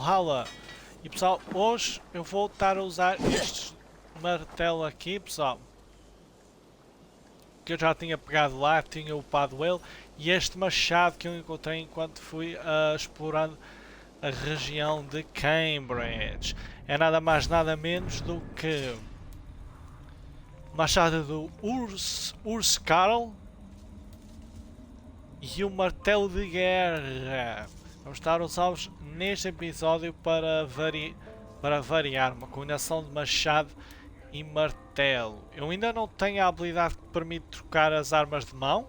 Valhalla. E pessoal, hoje eu vou estar a usar este martelo aqui, pessoal. Que eu já tinha pegado lá, tinha upado ele. E este machado que eu encontrei enquanto fui explorando a região de Cambridge. É nada mais nada menos do que o machado do Urs Karl e o martelo de guerra. Vamos estar usados neste episódio para variar uma combinação de machado e martelo. Eu ainda não tenho a habilidade que permite trocar as armas de mão,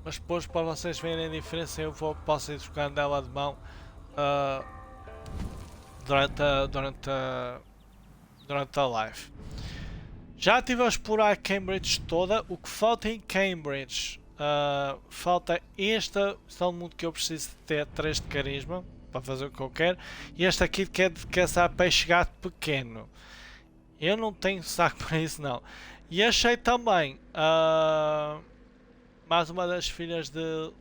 mas depois, para vocês verem a diferença, posso ir trocando ela de mão uh, durante a live. Já estive a explorar Cambridge toda. O que falta em Cambridge, falta esta questão do mundo que eu preciso de ter 3 de carisma para fazer o que eu quero, e este aqui que é de caçar peixe gato pequeno. Eu não tenho saco para isso, não. E achei também mais uma das filhas de...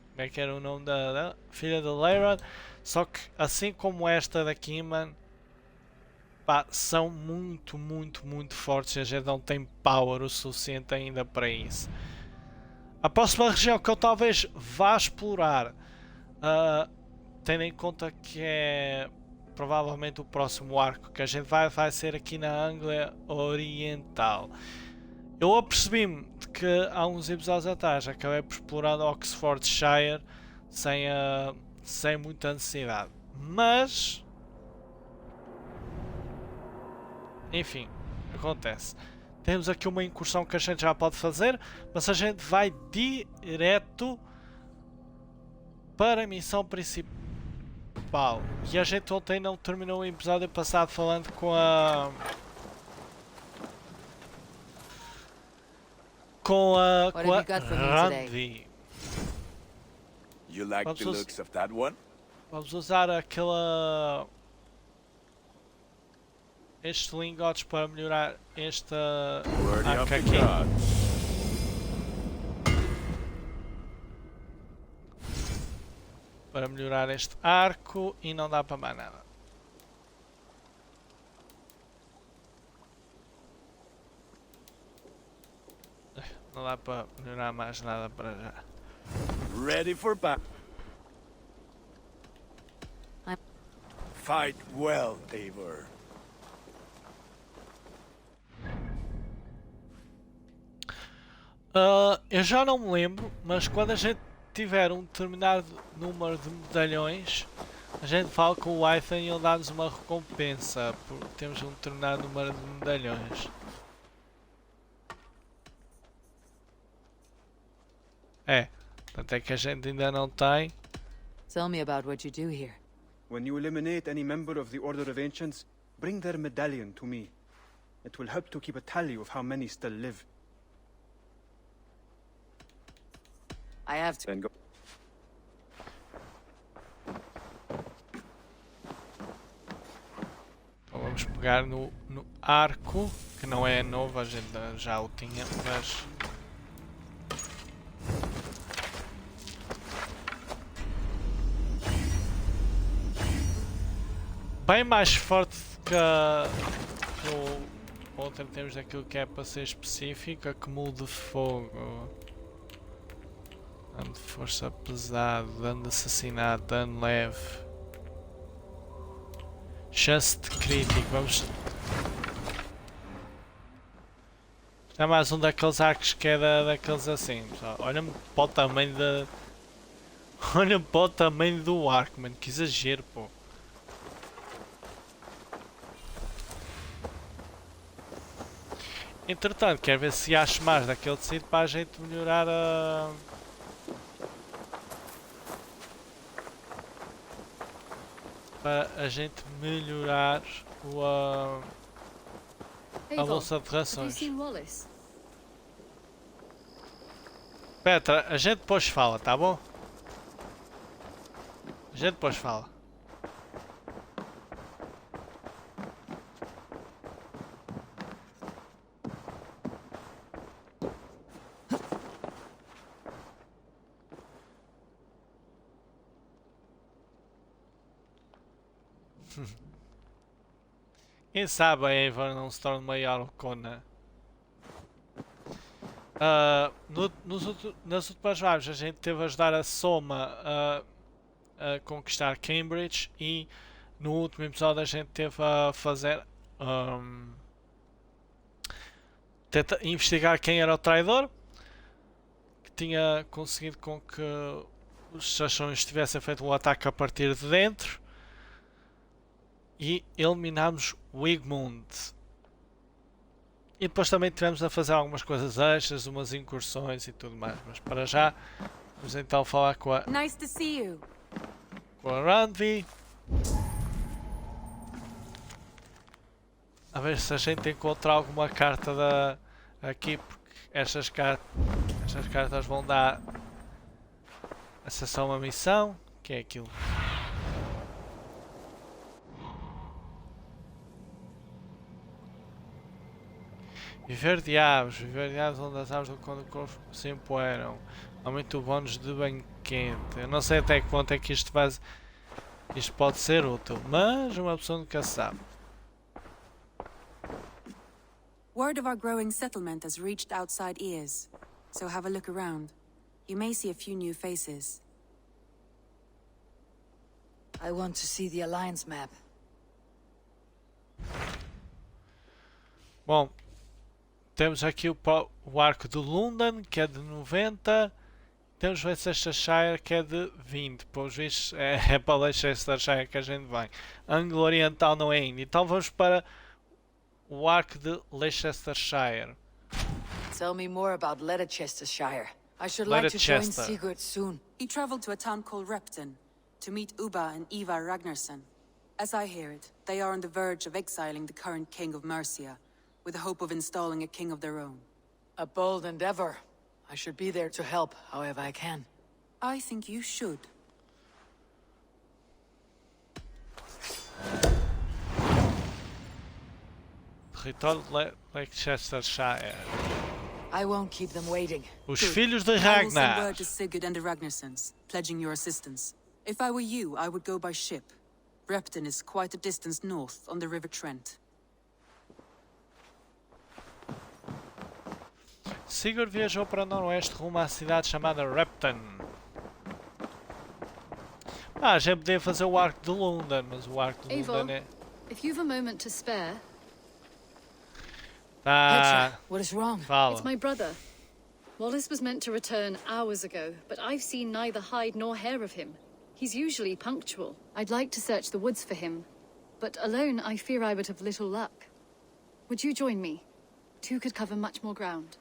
Como é que era o nome da filha de Lyra? Só que assim como esta daqui, mano, pá, são muito fortes e a gente não tem power o suficiente ainda para isso. A próxima região que eu talvez vá explorar, tendo em conta que é provavelmente o próximo arco que a gente vai ser aqui na Anglia Oriental. Eu apercebi-me de que há uns episódios atrás acabei por explorar Oxfordshire sem muita necessidade, mas enfim, acontece. Temos aqui uma incursão que a gente já pode fazer, mas a gente vai direto para a missão principal. E a gente ontem não terminou o episódio passado falando com a Randy. You like the looks of that one? Vamos usar estes lingotes para melhorar esta arca aqui. Para melhorar este arco e não dá para mais nada. Não dá para melhorar mais nada para já. Ready for battle. Fight well, Ivar. Eu já não me lembro, mas quando a gente tiver um determinado número de medalhões, a gente fala com o Ivar e ele dá-nos uma recompensa por termos um determinado número de medalhões. É, até que a gente ainda não tem. Tell me about what you do here. When you eliminate any member of the Order of Ancients, bring their medallion to me. It will help to keep a tally of how many still live. I have to. Then go. Então vamos pegar no arco, que não é novo, a gente já o tinha, mas... bem mais forte que o outro em termos daquilo que é para ser específico, acúmulo de fogo, dano de força pesado, dano de assassinato, dano leve, chance de crítico. Vamos... é mais um daqueles arcos que é daqueles assim. Olha-me para o tamanho da... olha-me para o tamanho do arco, mano, que exagero, pô. Entretanto, quero ver se acho mais daquele tecido para a gente melhorar a... para a gente melhorar a bolsa de rações. Petra, a gente depois fala, tá bom? A gente depois fala. Quem sabe a Ivar não se torna maior Arcona. Nas últimas lives a gente teve a ajudar a Soma a conquistar Cambridge e no último episódio a gente teve a fazer investigar quem era o traidor que tinha conseguido com que os saxões tivessem feito um ataque a partir de dentro e eliminámos Wigmund. E depois também tivemos a fazer algumas coisas extras, umas incursões e tudo mais, mas para já vamos então falar com a Nice to see you. com a Randvi. A ver se a gente encontra alguma carta aqui, porque estas cartas vão dar acesso a uma missão, que é aquilo. Viver de aves onde as aves do corpo se empoeiram. Aumenta o bónus de banquete. Eu não sei até que ponto é que isto pode ser útil, mas uma pessoa nunca sabe. Word of our growing settlement has reached outside ears, so have a look around. You may see a few new faces. I want to see the Alliance map. Bom, temos aqui o arco de London, que é de 90. Temos o Leicestershire, que é de 20. Pelos vistos, é para Leicestershire que a gente vai. Ângulo Oriental não é ainda. Então vamos para o arco de Leicestershire. Tell me more about Leicestershire. I should like to join Leicester. Sigurd soon. He traveled to a town called Repton to meet Ubba and Ivar Ragnarsson. As I hear it, they are on the verge of exiling the current king of Mercia, with the hope of installing a king of their own. A bold endeavor. I should be there to help however I can. I think you should. Território de Leicestershire. I won't keep them waiting. Os Good. filhos de I will send Ragnar. word to Sigurd and the Ragnarssons, pledging your assistance. If I were you, I would go by ship. Repton is quite a distance north on the River Trent. Sigurd viajou para o noroeste rumo à cidade chamada Repton. A gente podia fazer o arco de London, mas o arco de Ivar, London é... if you've a moment to spare, Tá, Petra, what is wrong? fala. it's my brother. Wallace was meant to return hours ago, but I've seen neither hide nor hair of him. He's usually punctual. I'd like to search the woods for him, but alone I fear I would have little luck. Would you join me? Two could cover much more ground.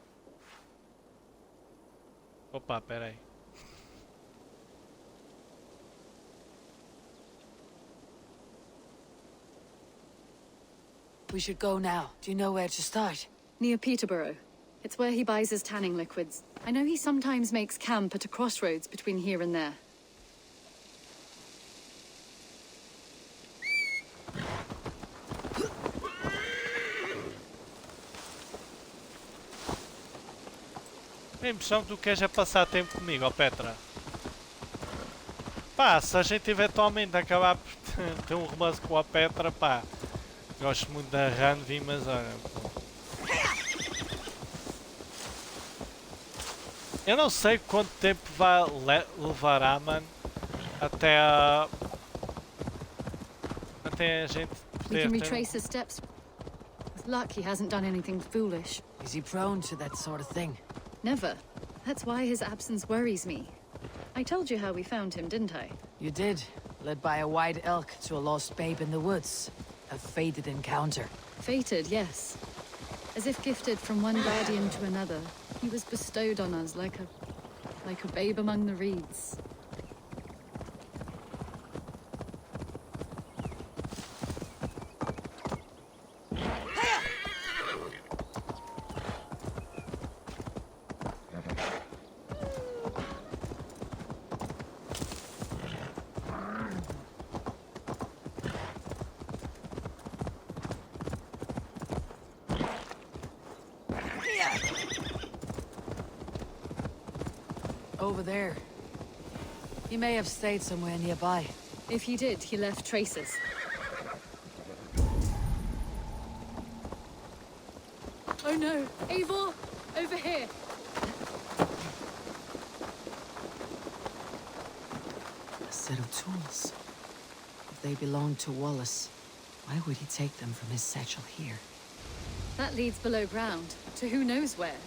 Opa, peraí. We should go now. Do you know where to start? Near Peterborough. It's where he buys his tanning liquids. I know he sometimes makes camp at a crossroads between here and there. A impressão que tu queres é passar tempo comigo, ó Petra. Pá, se a gente eventualmente acabar por ter um romance com a Petra, pá. Gosto muito da Randvi, mas olha... Eu não sei quanto tempo vai levará, mano, até a gente We poder can ter... retrace his steps. With luck, he hasn't done anything foolish. Is he prone to that sort of thing? Never. That's why his absence worries me. I told you how we found him, didn't I? You did. Led by a white elk to a lost babe in the woods. A fated encounter. Fated, yes. As if gifted from one guardian to another, he was bestowed on us like a babe among the reeds. Over there. He may have stayed somewhere nearby. If he did, he left traces. Oh no, Eivor! Over here! A set of tools. If they belonged to Wallace, why would he take them from his satchel here? That leads below ground, to who knows where.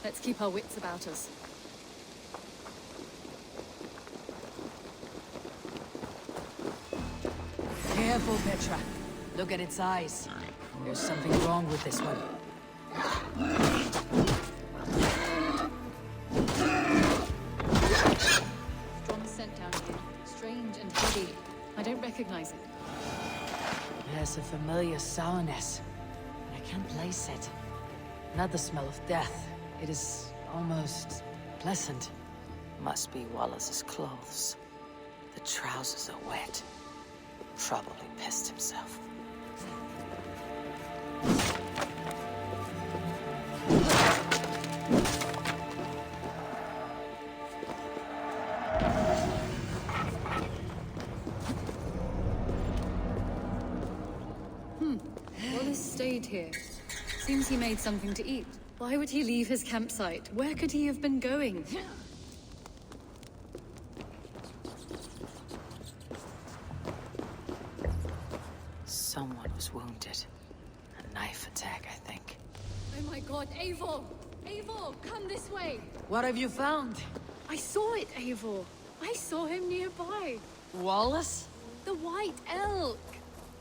Let's keep our wits about us. Careful, Petra. Look at its eyes. There's something wrong with this one. Strong scent down here. Strange and heavy. I don't recognize it. It has a familiar sourness, but I can't place it. Not the smell of death. It is almost pleasant. Must be Wallace's clothes. The trousers are wet. Probably pissed himself. Wallace stayed here. Seems he made something to eat. Why would he leave his campsite? Where could he have been going? Someone was wounded. A knife attack, I think. Oh my god, Eivor! Eivor, come this way! What have you found? I saw it, Eivor. I saw him nearby. Wallace? The White Elk!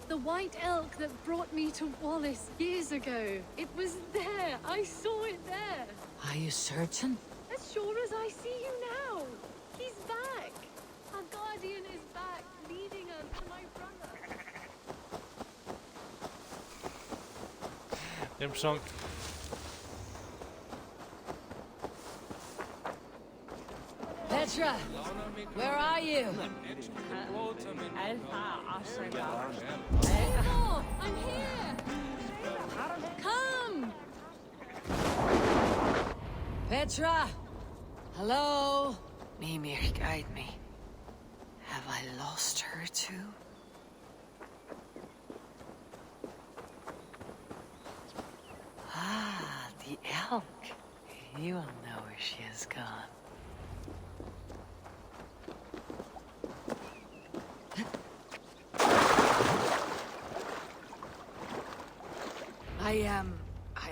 The White Elk that brought me to Wallace years ago. It was there. I saw it there. Are you certain? As sure as I see you now. He's back. Our guardian is back, leading us to my brother. Tem impressão que Petra! Where are you? Eivor, I'm here. Come. Petra! Hello? Mimir, guide me. Have I lost her too? Ah, the elk. You will know where she has gone. I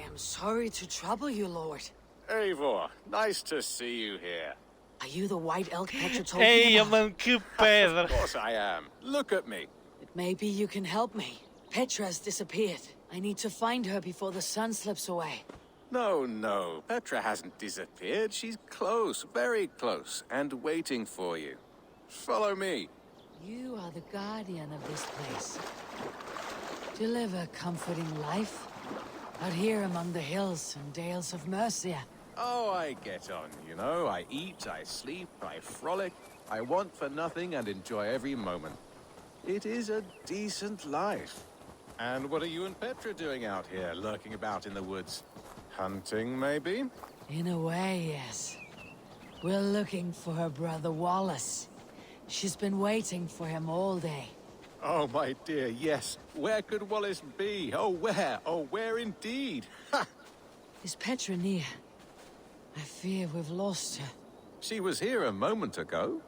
am sorry to trouble you, Lord. Eivor, nice to see you here. Are you the white elk Petra told me Ei, about? mano, que pedra! Of course I am. Look at me. Maybe you can help me. Petra's disappeared. I need to find her before the sun slips away. No. Petra hasn't disappeared. She's close, very close, and waiting for you. Follow me. You are the guardian of this place. To live a comforting life. Out here among the hills and dales of Mercia. Oh, I get on, you know. I eat, I sleep, I frolic. I want for nothing and enjoy every moment. It is a decent life. And what are you and Petra doing out here, lurking about in the woods? Hunting, maybe? In a way, yes. We're looking for her brother Wallace. She's been waiting for him all day. Oh, my dear, yes. Where could Wallace be? Oh, where? Oh, where indeed? Ha! Is Petra near? I fear we've lost her. She was here a moment ago.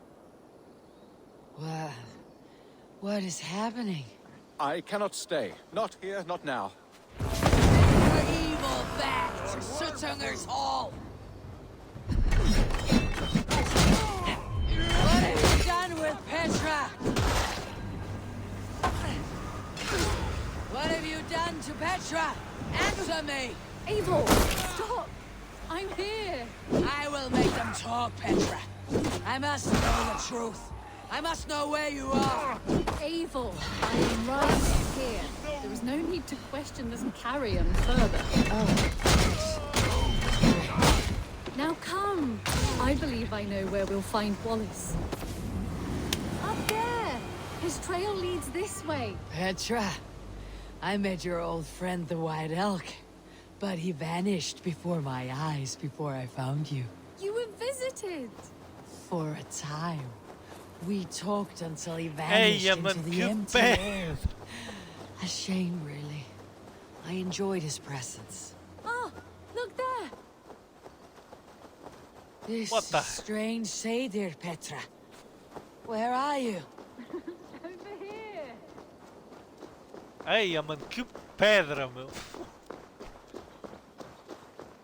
What is happening? I cannot stay. Not here, not now. Your evil back to Suttunger's Hall! What have you done with Petra? What have you done to Petra? Answer me! Eivor, stop! I'm here. I will make them talk, Petra. I must know the truth. I must know where you are. Eivor, I am right here. There is no need to question this carrion further. Now come. I believe I know where we'll find Wallace. Up there. His trail leads this way. Petra, I met your old friend the White Elk, but he vanished before my eyes before I found you. You were visited. For a time. We talked until he vanished Ei, into mano, the que empty air. pedra! A shame, really. I enjoyed his presence. Ah, This What the- is strange say, dear Petra. Where are you? Over here. Eia, mano, que pedra, meu.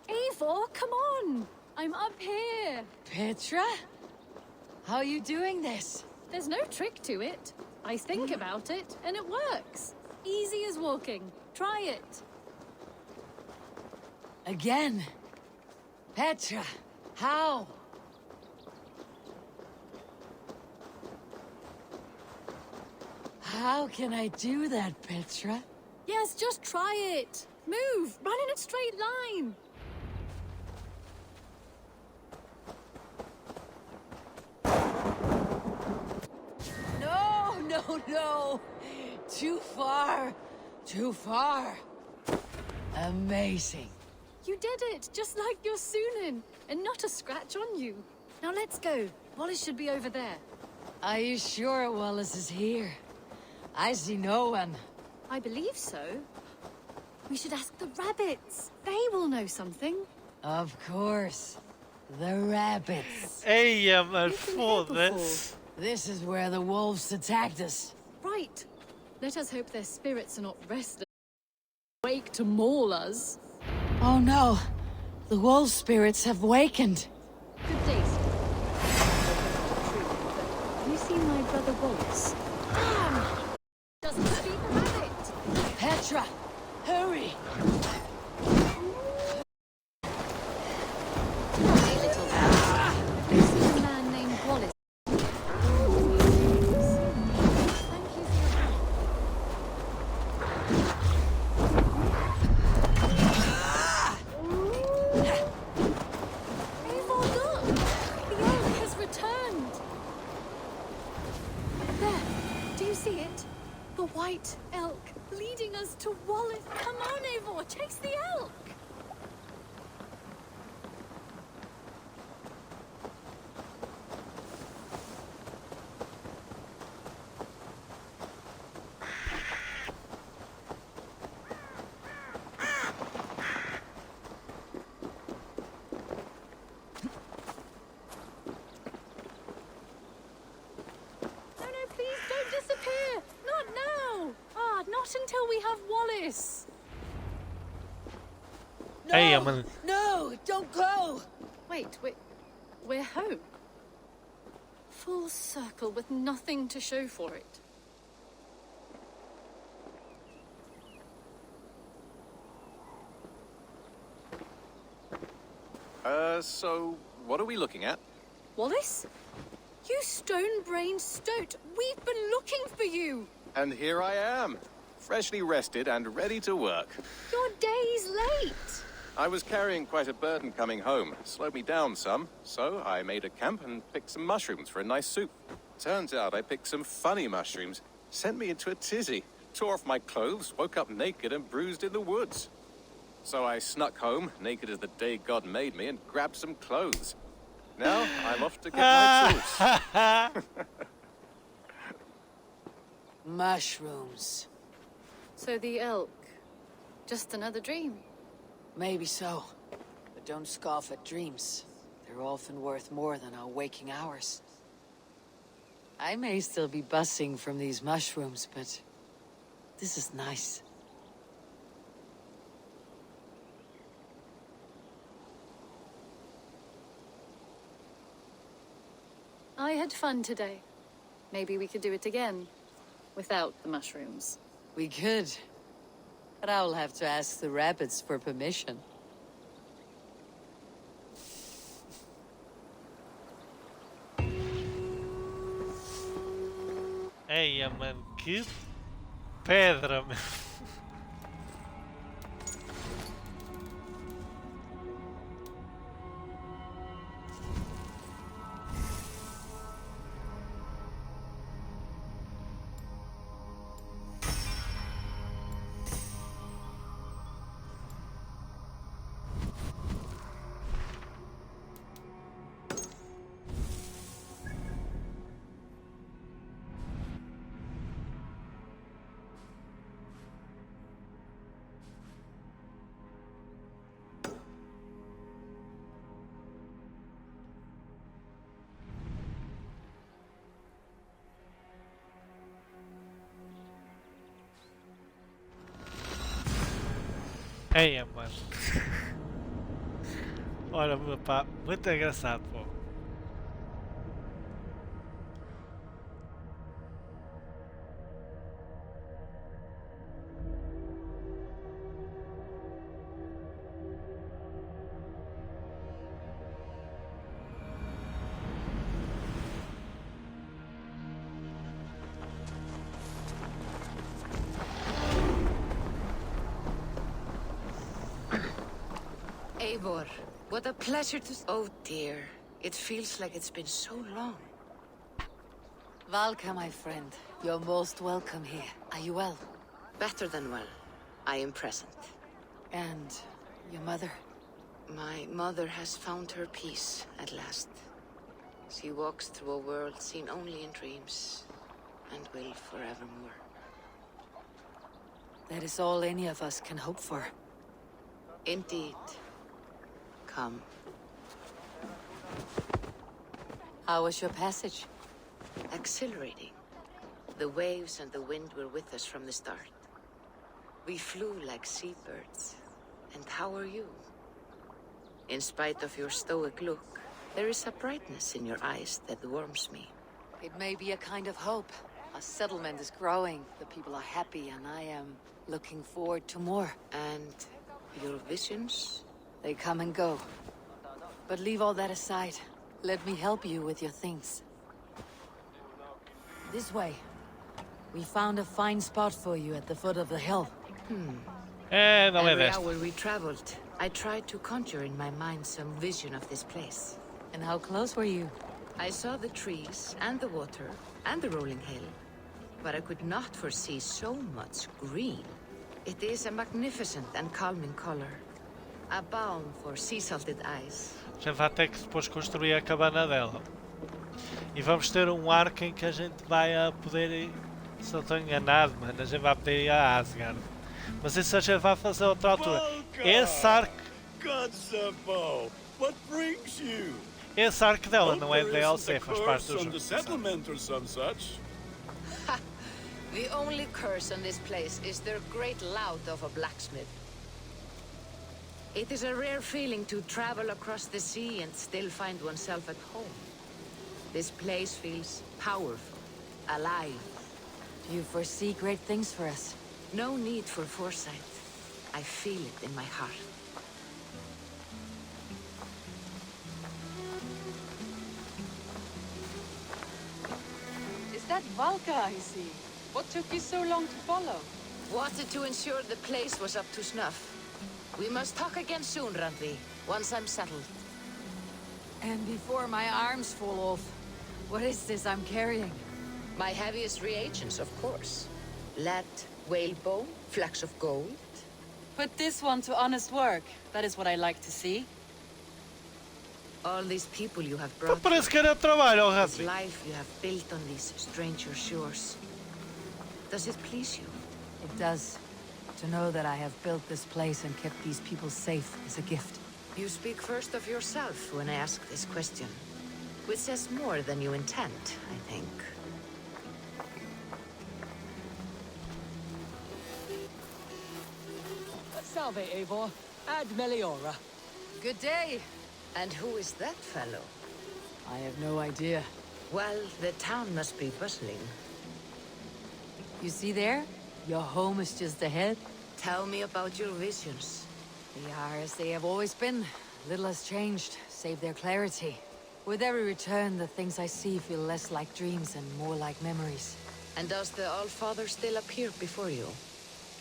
Eivor, come on! I'm up here. Petra? How are you doing this? There's no trick to it. I think about it, and it works. Easy as walking. Try it. Again? Petra, how? How can I do that, Petra? Yes, just try it. Move. Run in a straight line. No, no, no! Too far! Too far! Amazing. You did it, just like your Sunan, and not a scratch on you. Now let's go. Wallace should be over there. Are you sure Wallace is here? I see no one. I believe so. We should ask the rabbits. They will know something. Of course. The rabbits. Eia, mano, You've been here foda-se. This is where the wolves attacked us. Right. Let us hope their spirits are not restless. Wake to maul us. Oh no! The wolf spirits have wakened. Good day, sir. Have you seen my brother Wallace? Damn! Doesn't speak the rabbit. Petra! Hurry! Hey, little have you seen a man named Wallace? Thank you for your help. Eivor, look! The elk has returned! There! Do you see it? The white elk leading us to Wallace. Come on, Eivor! Chase the elk! No, no, please don't disappear! Not now! Ah, not until we have Wallace! No! Eia, mano. No! Don't go! Wait, we're home. Full circle with nothing to show for it. So what are we looking at? Wallace? You stone-brained stoat! We've been looking for you! And here I am, freshly rested and ready to work. You're days late! I was carrying quite a burden coming home. Slowed me down some, so I made a camp and picked some mushrooms for a nice soup. Turns out I picked some funny mushrooms. Sent me into a tizzy. Tore off my clothes, woke up naked and bruised in the woods. So I snuck home, naked as the day God made me, and grabbed some clothes. Now I'm off to get my tools. Mushrooms. So the elk. Just another dream. Maybe so. But don't scoff at dreams. They're often worth more than our waking hours. I may still be bussing from these mushrooms, but this is nice. I had fun today. Maybe we could do it again. Without the mushrooms. We could. But I'll have to ask the rabbits for permission. Eia, mano, que pedra, meu. Eia, mano. Olha, pá, muito engraçado, pô. Eivor, what a pleasure to... Oh dear, it feels like it's been so long. Valka, my friend, you're most welcome here. Are you well? Better than well. I am present. And your mother? My mother has found her peace at last. She walks through a world seen only in dreams, and will forevermore. That is all any of us can hope for. Indeed. Come. How was your passage? Exhilarating. The waves and the wind were with us from the start. We flew like seabirds. And how are you? In spite of your stoic look, there is a brightness in your eyes that warms me. It may be a kind of hope. A settlement is growing, the people are happy, and I am looking forward to more. And your visions? They come and go. But leave all that aside. Let me help you with your things. This way. We found a fine spot for you at the foot of the hill. É, não é Every desta. hour we traveled, I tried to conjure in my mind some vision of this place. And how close were you? I saw the trees, and the water, and the rolling hill. But I could not foresee so much green. It is a magnificent and calming color. A balm for sea-salted eyes. A gente vai ter que depois construir a cabana dela. E vamos ter um arco em que a gente vai a poder ir, se não estou enganado, mano, a gente vai poder ir a Asgard. Mas isso a gente vai fazer a outra altura. Esse arco... What brings you? Esse arco dela não é Hope there DLC, isn't a faz parte curse do on jogo. the settlement or some such. The only curse on this place is their great lout of a blacksmith. It is a rare feeling to travel across the sea and still find oneself at home. This place feels powerful, alive. Do you foresee great things for us? No need for foresight. I feel it in my heart. Is that Valka I see? What took you so long to follow? Wanted to ensure the place was up to snuff. We must talk again soon, Randvi, once I'm settled. And before my arms fall off, what is this I'm carrying? My heaviest reagents, of course. Lead, whalebone, flecks of gold. Put this one to honest work. That is what I like to see. All these people you have Então brought parece que here, era trabalho, ó this Randy. life you have built on these stranger shores. Does it please you? It does. To know that I have built this place and kept these people safe is a gift. You speak first of yourself when I ask this question. Which says more than you intend, I think. Salve, Eivor. Ad Meliora. Good day. And who is that fellow? I have no idea. Well, the town must be bustling. You see there? Your home is just ahead. Tell me about your visions. They are as they have always been. Little has changed, save their clarity. With every return, the things I see feel less like dreams and more like memories. And does the Allfather still appear before you?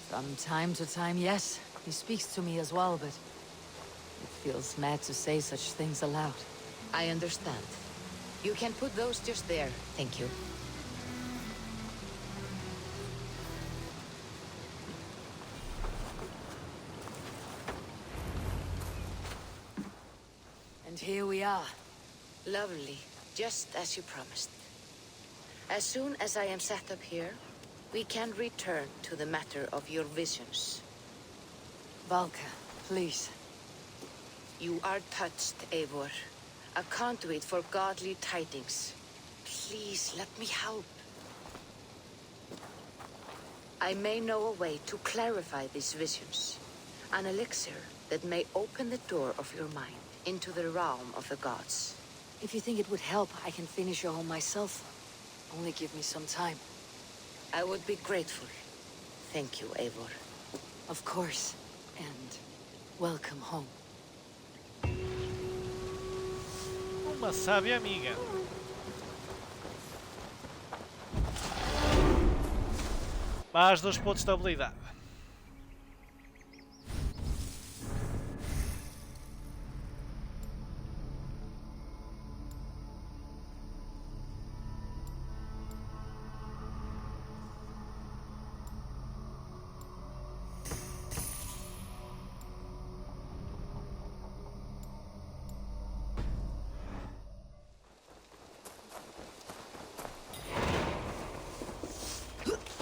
From time to time, yes. He speaks to me as well, but... it feels mad to say such things aloud. I understand. You can put those just there, thank you. And here we are. Lovely, just as you promised. As soon as I am set up here, we can return to the matter of your visions. Valka, please. You are touched, Eivor. A conduit for godly tidings. Please, let me help. I may know a way to clarify these visions. An elixir that may open the door of your mind into the realm of the gods. If you think it would help, I can finish your home myself. Only give me some time. I would be grateful. Thank you, Eivor. Of course. And welcome home. Uma sábia amiga. Mais 2 pontos de habilidade.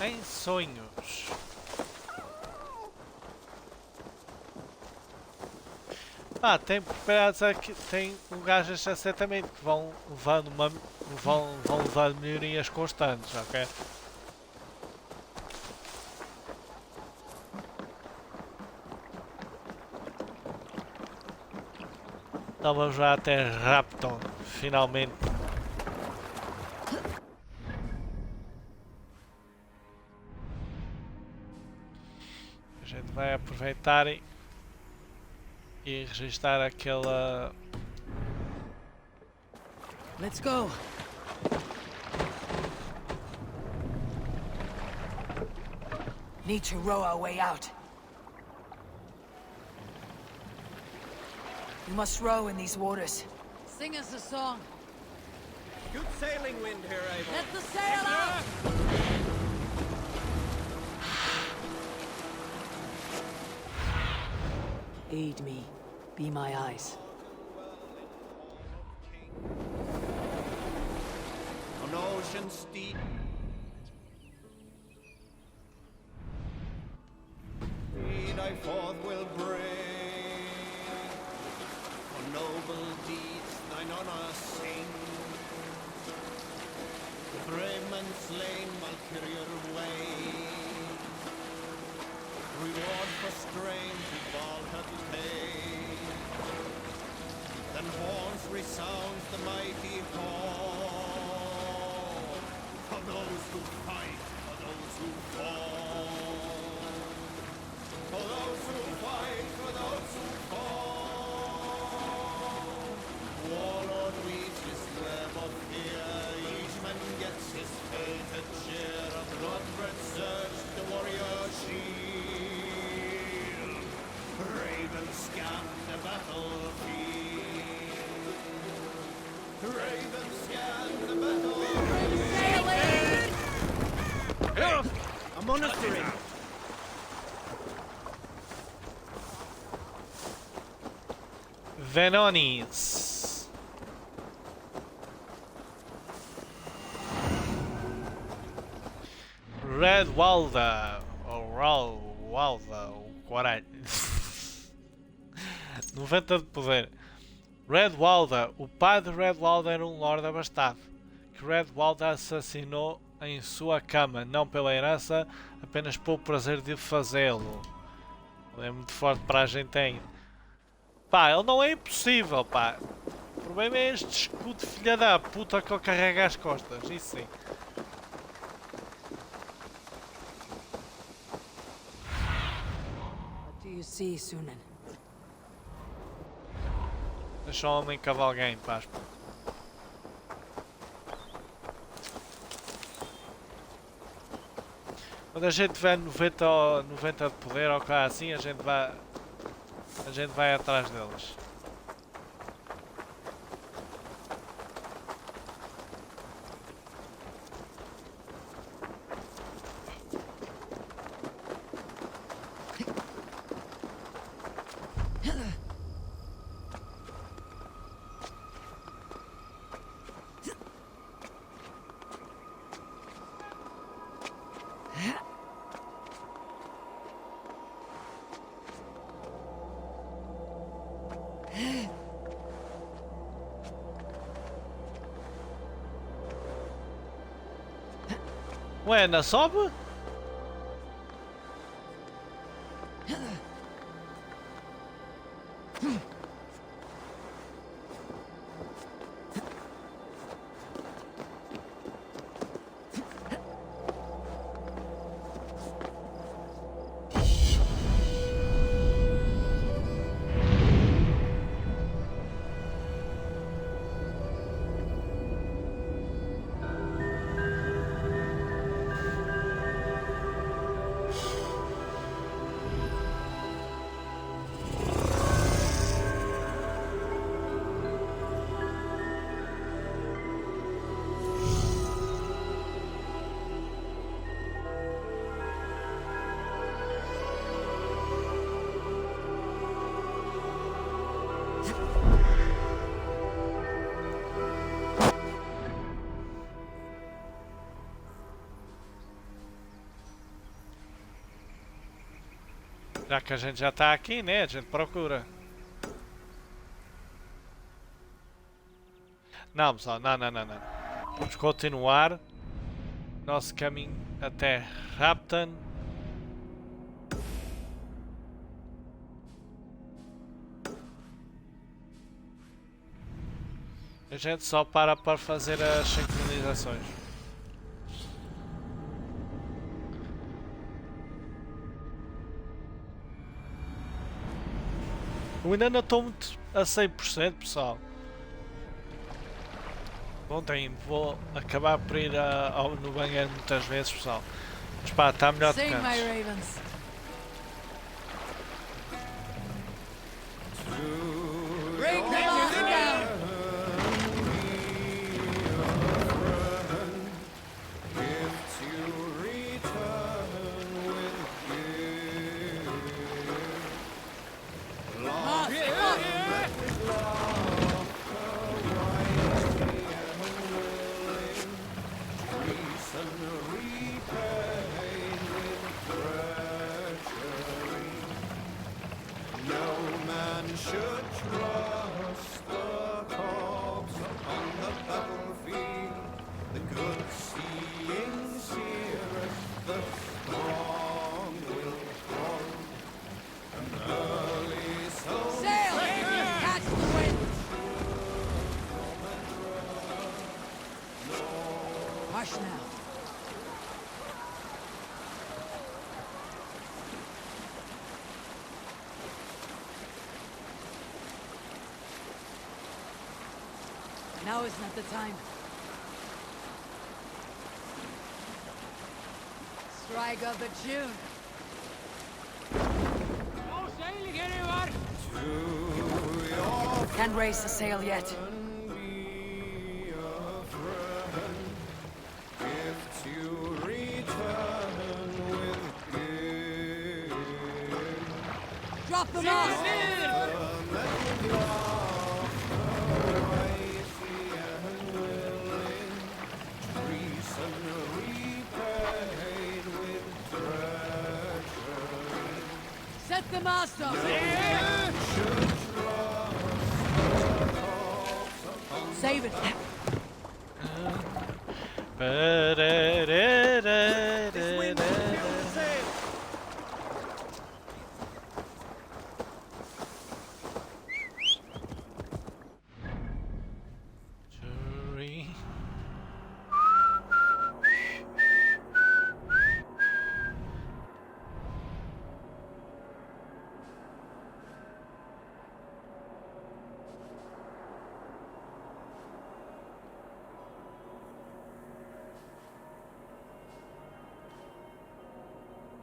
Em sonhos. Tem preparados aqui, tem lugares exatamente que vão levando vão levando melhorias constantes, ok? Então vamos lá até Rapton, finalmente. A gente vai aproveitar e registrar aquela... Let's go. Need to row our way out. We must row in these waters. Sing us a song. Good sailing wind here, Eivor. Let the sail out! Aid me. Be my eyes. On ocean steep. We thy forth will bring. For noble deeds thine honor sing. The brave men slain Valkyrier way. Reward for strain to Valhalla pay. Then horns resound the mighty call. For those who fight, for those who fall. For those who fight, for those who fall. Warlord reads his web of fear. Each man gets his fated share of blood-red surge, the warrior shield. Ravens scan the battlefield. Ravens scan the battlefield. Sailing! A monastery. Venonis. Red Walda. Ou Walda. Ou caralho. 90 de poder. Red Walda. O pai de Red Walda era um lord abastado, que Red Walda assassinou em sua cama, não pela herança, apenas pelo prazer de fazê-lo. É muito forte para a gente ainda. Pá, ele não é impossível, pá. O problema é este escudo de filha da puta que ele carrega às costas, isso sim. What do you see, Sunan? Deixa o homem cavalgar em paz. Quando a gente tiver 90 de poder ou coisa assim, a gente vai atrás deles. Ué, na sobe? Já que a gente já está aqui, né? A gente procura. Não, pessoal, não. Vamos continuar nosso caminho até Rapton. A gente só para fazer as sincronizações. Eu ainda não estou muito a 100%, pessoal. Ontem vou acabar por ir no banheiro muitas vezes, pessoal. Mas pá, está melhor do que Sing, my antes. ravens. Bring the last down. Sail! Catch the wind! Hush now. Now is not the time. Strike up a tune. No sailing anywhere! Can't raise the sail yet. Drop the mast! Set the mast up! Save it!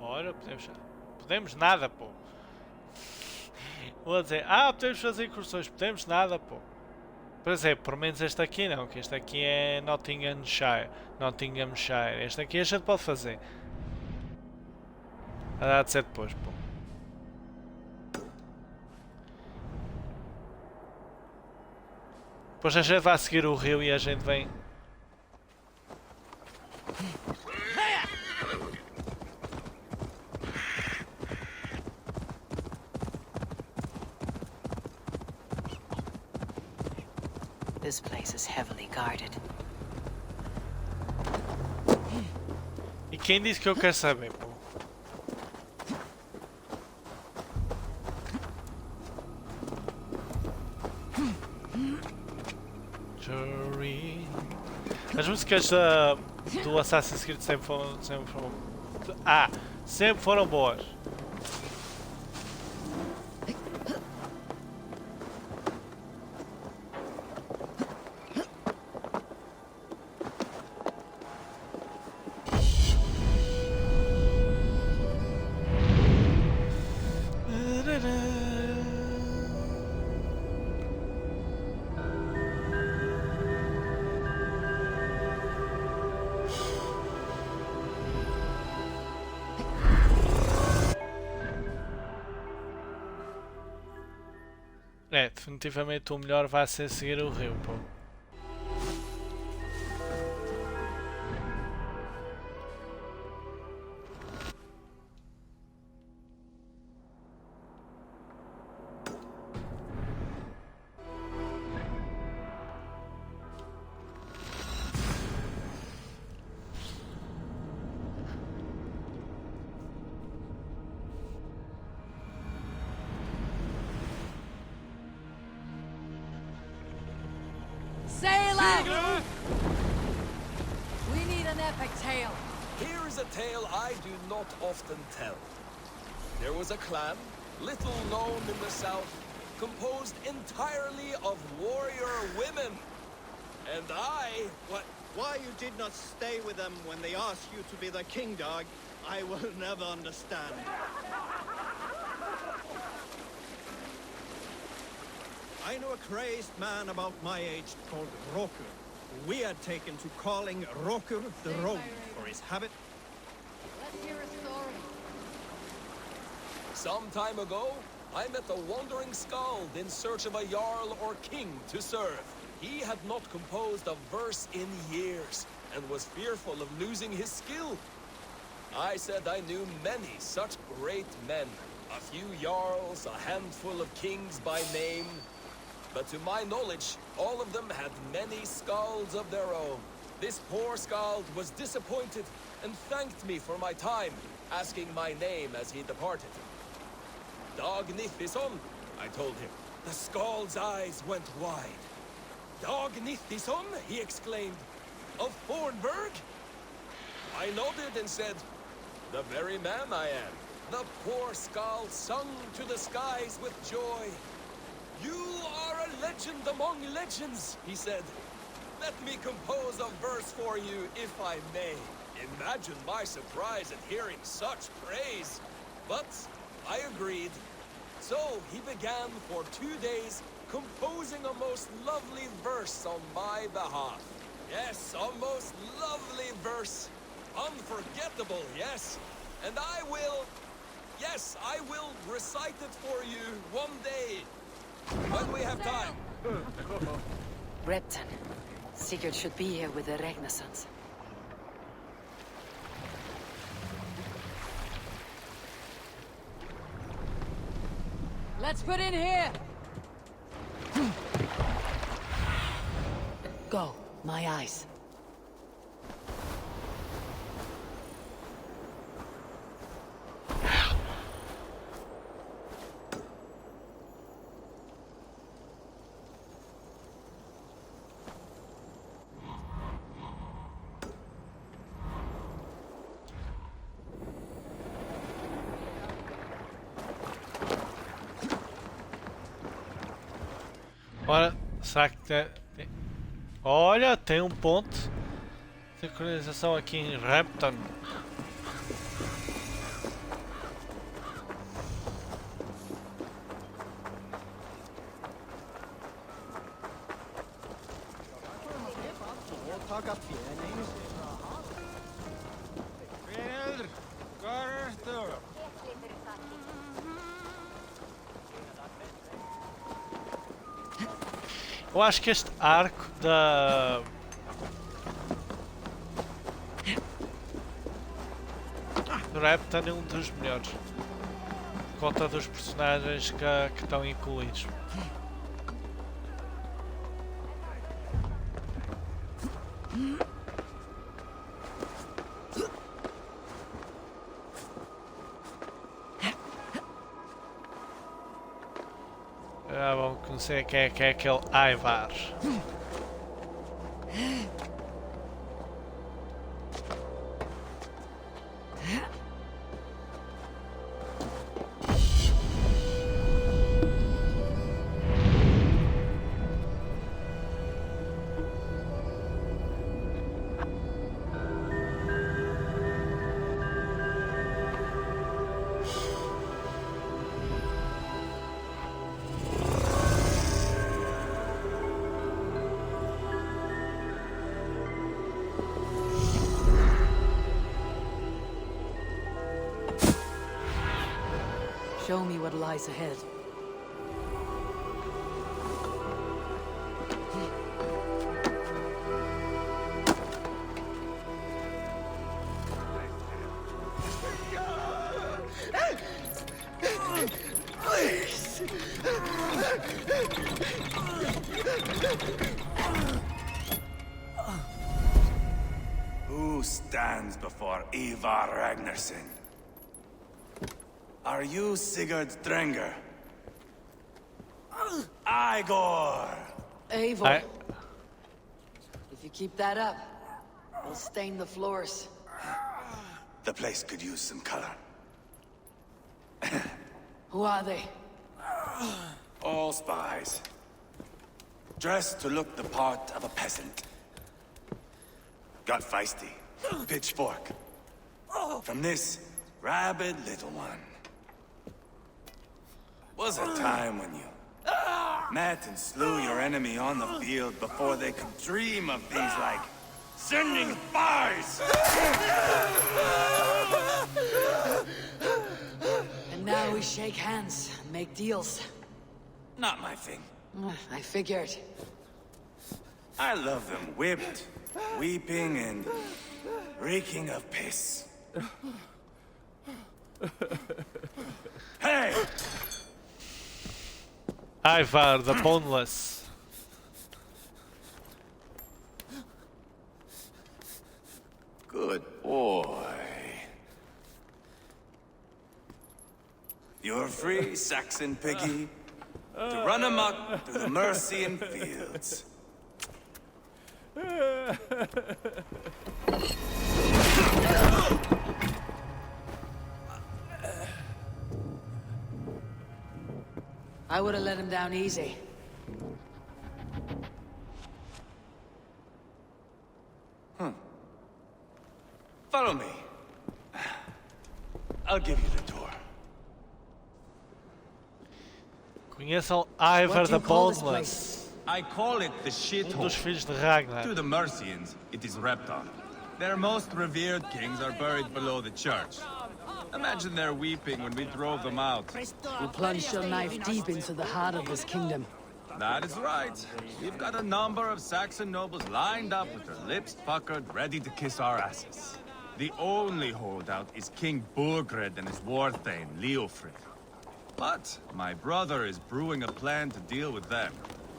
Ora, podemos nada, pô. Vou dizer, podemos fazer incursões, podemos nada, pô. Por exemplo, pelo menos este aqui não, que este aqui é Nottinghamshire. Este aqui a gente pode fazer. A dar de ser depois, pô. Depois a gente vai seguir o rio e a gente vem. This place is heavily guarded. E quem disse que eu quero saber, pô? Jury. As músicas do Assassin's Creed sempre foram boas. É, definitivamente o melhor vai ser seguir o rio, pô. tale. Here is a tale I do not often tell. There was a clan, little known in the south, composed entirely of warrior women. And Why you did not stay with them when they asked you to be the king dog, I will never understand. I know a crazed man about my age called Roku, who we had taken to calling Roku the Rogue for his habit. Let's hear a story. some time ago, I met a wandering skald in search of a jarl or king to serve. He had not composed a verse in years, and was fearful of losing his skill. I said I knew many such great men, a few jarls, a handful of kings by name. But to my knowledge, all of them had many skalds of their own. This poor skald was disappointed and thanked me for my time, asking my name as he departed. Dag Nithison, I told him. The skald's eyes went wide. Dag Nithison, he exclaimed. Of Fornburg? I nodded and said, the very man I am. The poor skald sung to the skies with joy. You are a legend among legends, he said. Let me compose a verse for you, if I may. Imagine my surprise at hearing such praise. But I agreed. So he began for 2 days composing a most lovely verse on my behalf. Yes, a most lovely verse. Unforgettable, yes. And I will recite it for you one day. When we have time. Repton. Sigurd should be here with the Ragnarsons. Let's put in here! Go, my eyes. Ora, será que tem... Olha, tem um ponto de sincronização aqui em Repton. Eu acho que este arco do Repton é um dos melhores, por conta dos personagens que estão incluídos. Já vão conhecer quem é aquele Ivar. Show me what lies ahead. Who stands before Ivar Ragnarsson? Are you Sigurd Drenger? Igor! Eivor. If you keep that up, They'll stain the floors. The place could use some color. Who are they? All spies. Dressed to look the part of a peasant. Got feisty. Pitchfork. From this rabid little one. Was a time when you met and slew your enemy on the field before they could dream of things like sending spies! And now we shake hands and make deals. Not my thing. I figured. I love them whipped, weeping, and reeking of piss. Hey! Ivar the Boneless. Good boy. You're free, Saxon piggy, to run amok through the Mercian fields. I would have let him down easy. Follow me. I'll give you the tour. Conheçam Ivar the Boneless, I call it the dos shithole. filhos de Ragnar. To the Mercians, it is Reptar. Their most revered kings are buried below the church. Imagine their weeping when we drove them out. You plunged your knife deep into the heart of this kingdom. That is right. We've got a number of Saxon nobles lined up with their lips puckered, ready to kiss our asses. The only holdout is King Burgred and his war-thane, Leofrid. But my brother is brewing a plan to deal with them.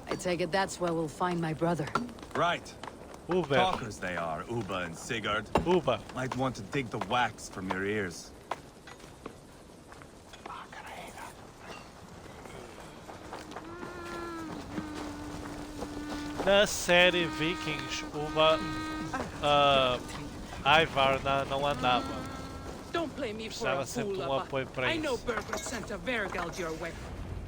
I take it that's where we'll find my brother. Right. Ubba. Talkers they are, Ubba and Sigurd. Ubba. Might want to dig the wax from your ears. Na série Vikings, Ubba, Ivar não andava. Don't blame me for Precisava a sempre fool, de Ubba. apoio para I know isso. Berger sent a Vergeld your way.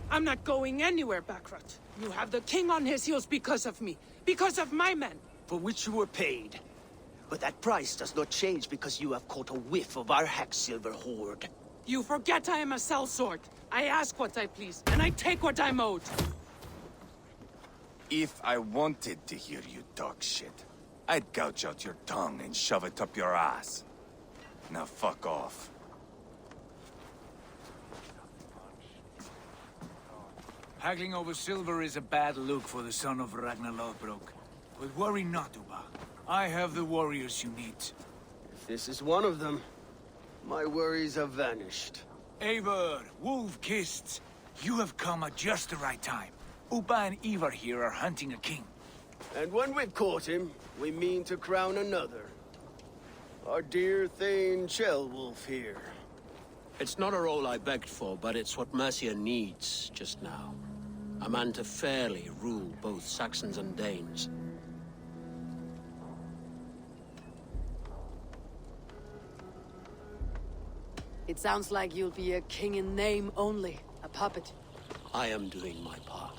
I'm not going anywhere, Backrot. You have the king on his heels because of me. Because of my men. For which you were paid. But that price does not change because you have caught a whiff of our Hacksilver hoard. You forget I am a sellsword. I ask what I please, and I take what I'm owed. If I wanted to hear you talk shit, I'd gouge out your tongue and shove it up your ass. Now fuck off. Haggling over silver is a bad look for the son of Ragnar Lothbrok. But worry not, Ubba. I have the warriors you need. If this is one of them, my worries have vanished. Eivor, Wolf-Kissed, you have come at just the right time. Ubba and Ivar here are hunting a king. And when we've caught him, we mean to crown another. Our dear Thane Chelwolf here. It's not a role I begged for, but it's what Mercia needs just now. A man to fairly rule both Saxons and Danes. It sounds like you'll be a king in name only, a puppet. I am doing my part.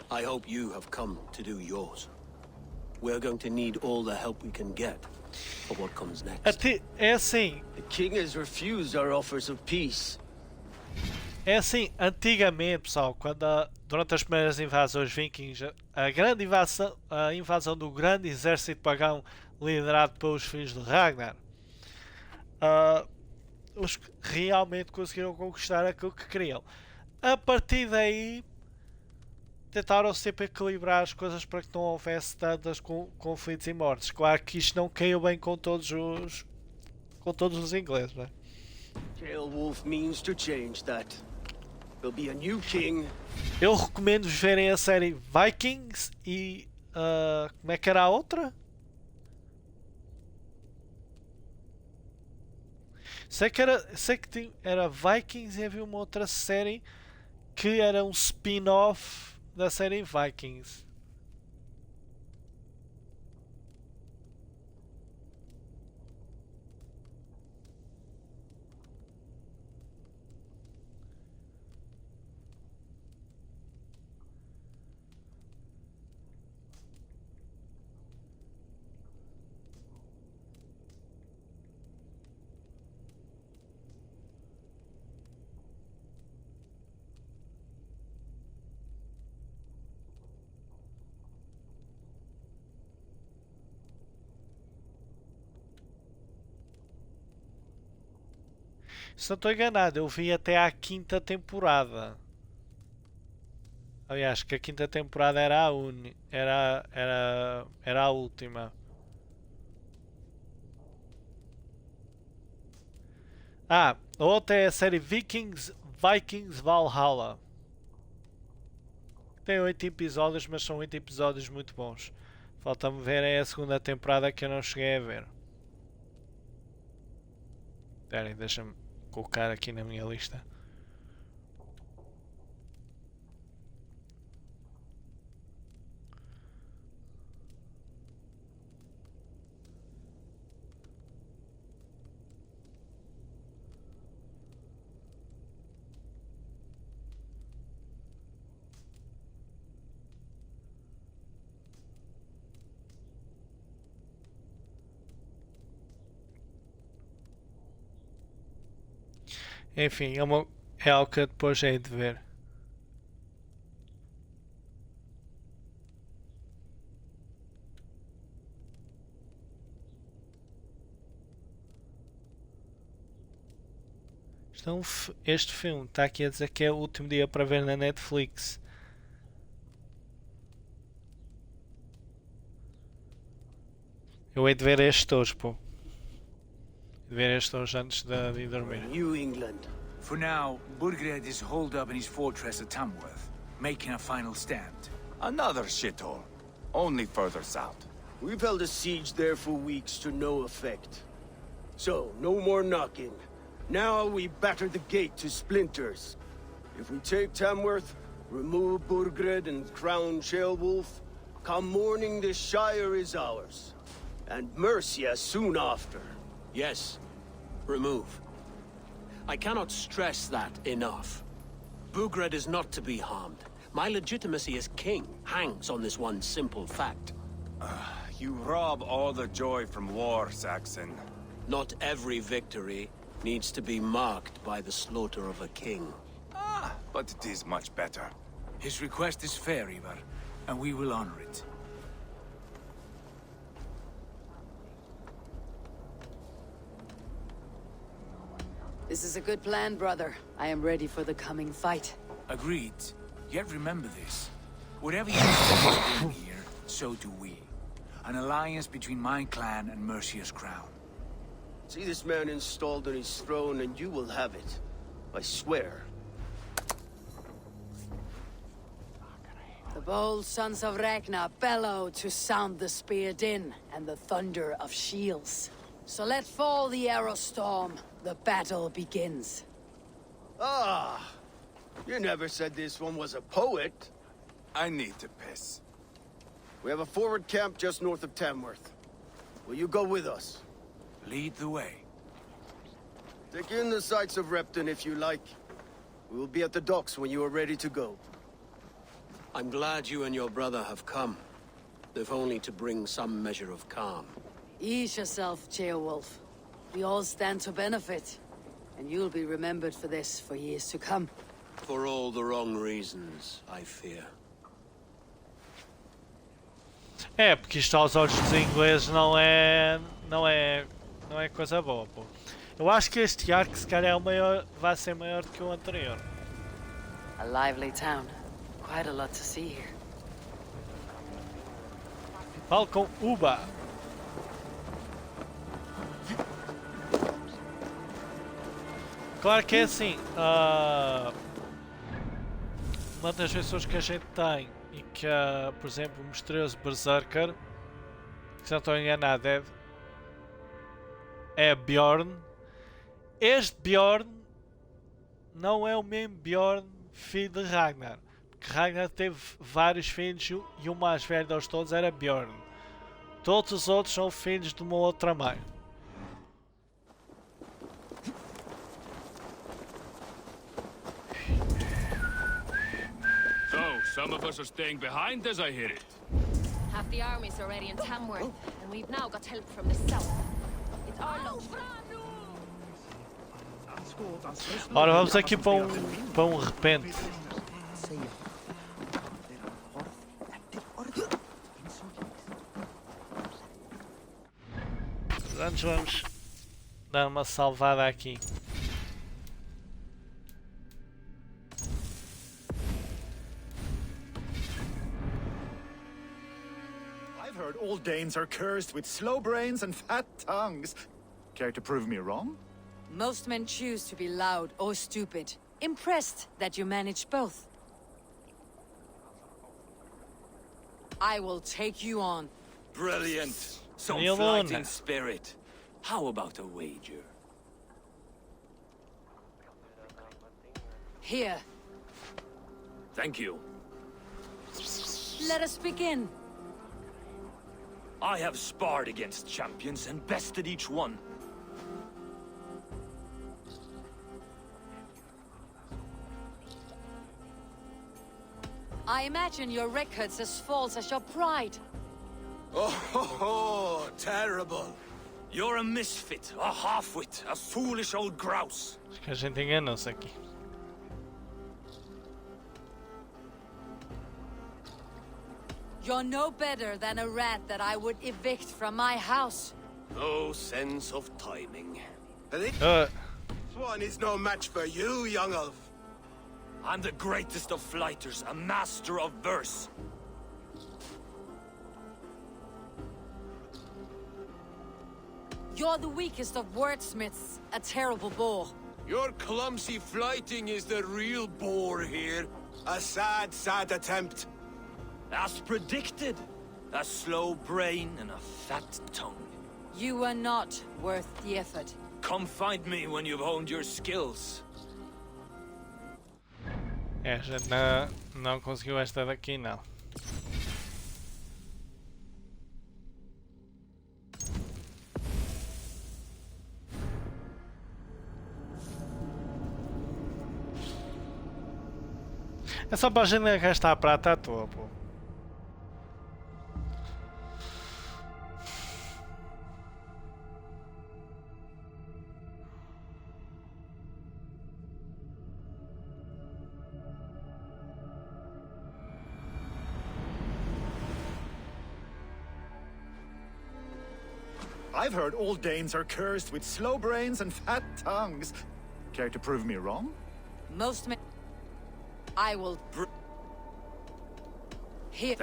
I hope you have come to do yours. We're going to need all the help we can get for what comes next. É assim. The king has refused our offers of peace. É assim, antigamente, pessoal, durante as primeiras invasões vikings, a invasão do grande exército pagão liderado pelos filhos de Ragnar, os que realmente conseguiram conquistar aquilo que queriam. A partir daí, tentaram sempre equilibrar as coisas para que não houvesse tantos conflitos e mortes. Claro que isto não caiu bem com todos os ingleses, não é? Chelwolf means to change that. There'll be a new king. Eu recomendo verem a série Vikings e como é que era a outra? Sei que era Vikings e havia uma outra série que era um spin-off da série Vikings. Se não estou enganado, eu vi até à quinta temporada. Aliás, que a quinta temporada era era a última. Ah, a outra é a série Vikings Valhalla. Tem 8 episódios, mas são 8 episódios muito bons. Falta-me ver é a segunda temporada que eu não cheguei a ver. Esperem, deixa-me colocar aqui na minha lista. Enfim, é algo que eu depois hei de ver. Então, este filme está aqui a dizer que é o último dia para ver na Netflix. Eu hei de ver este hoje, pô. De ver este hoje antes de ir dormir. New England. For now, Burgred is holed up in his fortress at Tamworth, making a final stand. Another shithole. Only further south. We've held a siege there for weeks to no effect. So, no more knocking. Now we batter the gate to splinters. If we take Tamworth, remove Burgred and crown Ceolwulf, come morning the Shire is ours. And Mercia soon after. Yes. Remove. I cannot stress that enough. Burgred is not to be harmed. My legitimacy as king hangs on this one simple fact. You rob all the joy from war, Saxon. Not every victory needs to be marked by the slaughter of a king. But it is much better. His request is fair, Ivar, and we will honor it. This is a good plan, brother. I am ready for the coming fight. Agreed. Yet remember this. Whatever you say doing here, so do we. An alliance between my clan and Mercia's crown. See this man installed on his throne and you will have it. I swear. The bold sons of Ragnar bellow to sound the spear din and the thunder of shields. So let fall the arrow storm. The battle begins. Ah! You never said this one was a poet. I need to piss. We have a forward camp just north of Tamworth. Will you go with us? Lead the way. Take in the sights of Repton if you like. We will be at the docks when you are ready to go. I'm glad you and your brother have come, if only to bring some measure of calm. Ease yourself, Ceolwulf. We all stand to benefit, and you'll be remembered for this for years to come. For all the wrong reasons, I fear. É, porque isto aos olhos dos ingleses não é coisa boa, pô. Eu acho que este arco se calhar é o maior, vai ser maior do que o anterior. A lively town. Quite a lot to see here. Falo com Ubba. Claro que é assim, uma das pessoas que a gente tem e que, por exemplo, o misterioso Berserker, que se não estou enganado, é Bjorn. Este Bjorn não é o mesmo Bjorn filho de Ragnar, porque Ragnar teve vários filhos e o mais velho deles todos era Bjorn. Todos os outros são filhos de uma outra mãe. Some of us are staying behind, as I hear it. Half the army's already in Tamworth, and we've now got help from the south. It's our luck. Ora, vamos aqui para um repente. Antes vamos dar uma salvada aqui. all Danes are cursed with slow brains and fat tongues. Care to prove me wrong? Most men choose to be loud or stupid. Impressed that you manage both. I will take you on. Brilliant. Some Kneel fighting on. spirit. How about a wager? Here, Thank you. let us begin. I have sparred against champions and bested each one. I imagine your record's as false as your pride. Oh, terrible. You're a misfit, a half-wit, a foolish old grouse. Acho que a gente enganou-se aqui. You're no better than a rat that I would evict from my house. No sense of timing. This one is no match for you, young elf. I'm the greatest of flighters, a master of verse. You're the weakest of wordsmiths, a terrible bore. Your clumsy flighting is the real bore here. A sad, sad attempt. As predicted. A slow brain and a fat tongue. You were not worth the effort. Come find me when you've honed your skills. É, a gente não conseguiu esta daqui, não. É só para a gente gastar a prata à toa, pô. I've heard all Danes are cursed with slow brains and fat tongues. Care to prove me wrong? Most men... I will... Here,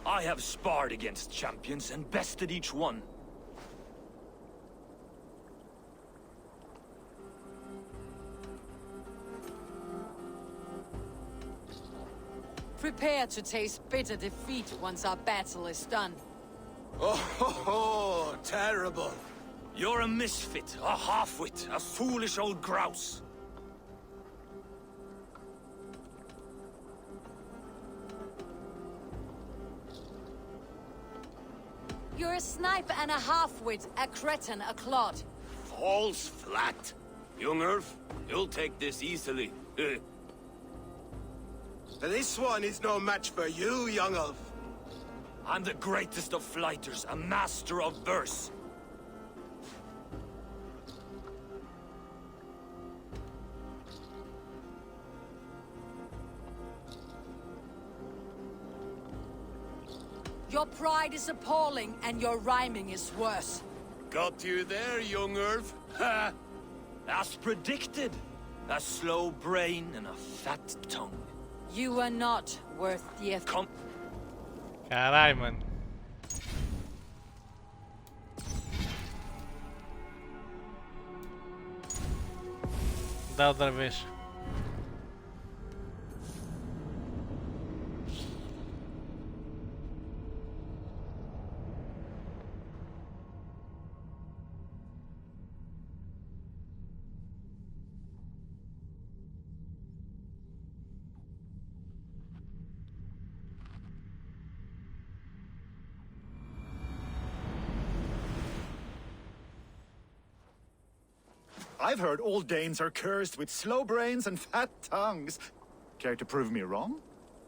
I have sparred against champions and bested each one. Prepare to taste bitter defeat once our battle is done. Oh, terrible. You're a misfit, a half-wit, a foolish old grouse. You're a snipe and a half-wit, a cretin, a clod. Falls flat. Young Earth, you'll take this easily. This one is no match for you, young elf. I'm the greatest of flighters, a master of verse. Your pride is appalling, and your rhyming is worse. Got you there, young Earth. Ha! As predicted. A slow brain and a fat tongue. You were not worth the effort. Carai, mano. Dá outra vez. I've heard all Danes are cursed with slow brains and fat tongues. Care to prove me wrong?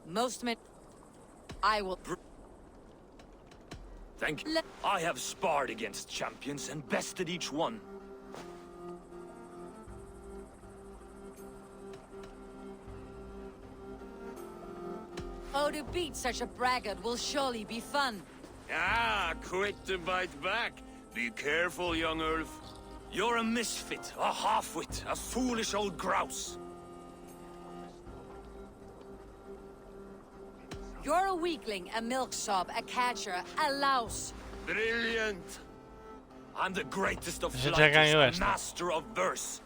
Most men... I will... Thank you. I have sparred against champions and bested each one. Oh, to beat such a braggart will surely be fun. Ah, quick to bite back. Be careful, young Earth. You're a misfit, a half-wit, a foolish old grouse. You're a weakling, a milksop, a catcher, a louse. Brilliant! I'm the greatest of Já fighters, ganhou a esta. master of verse.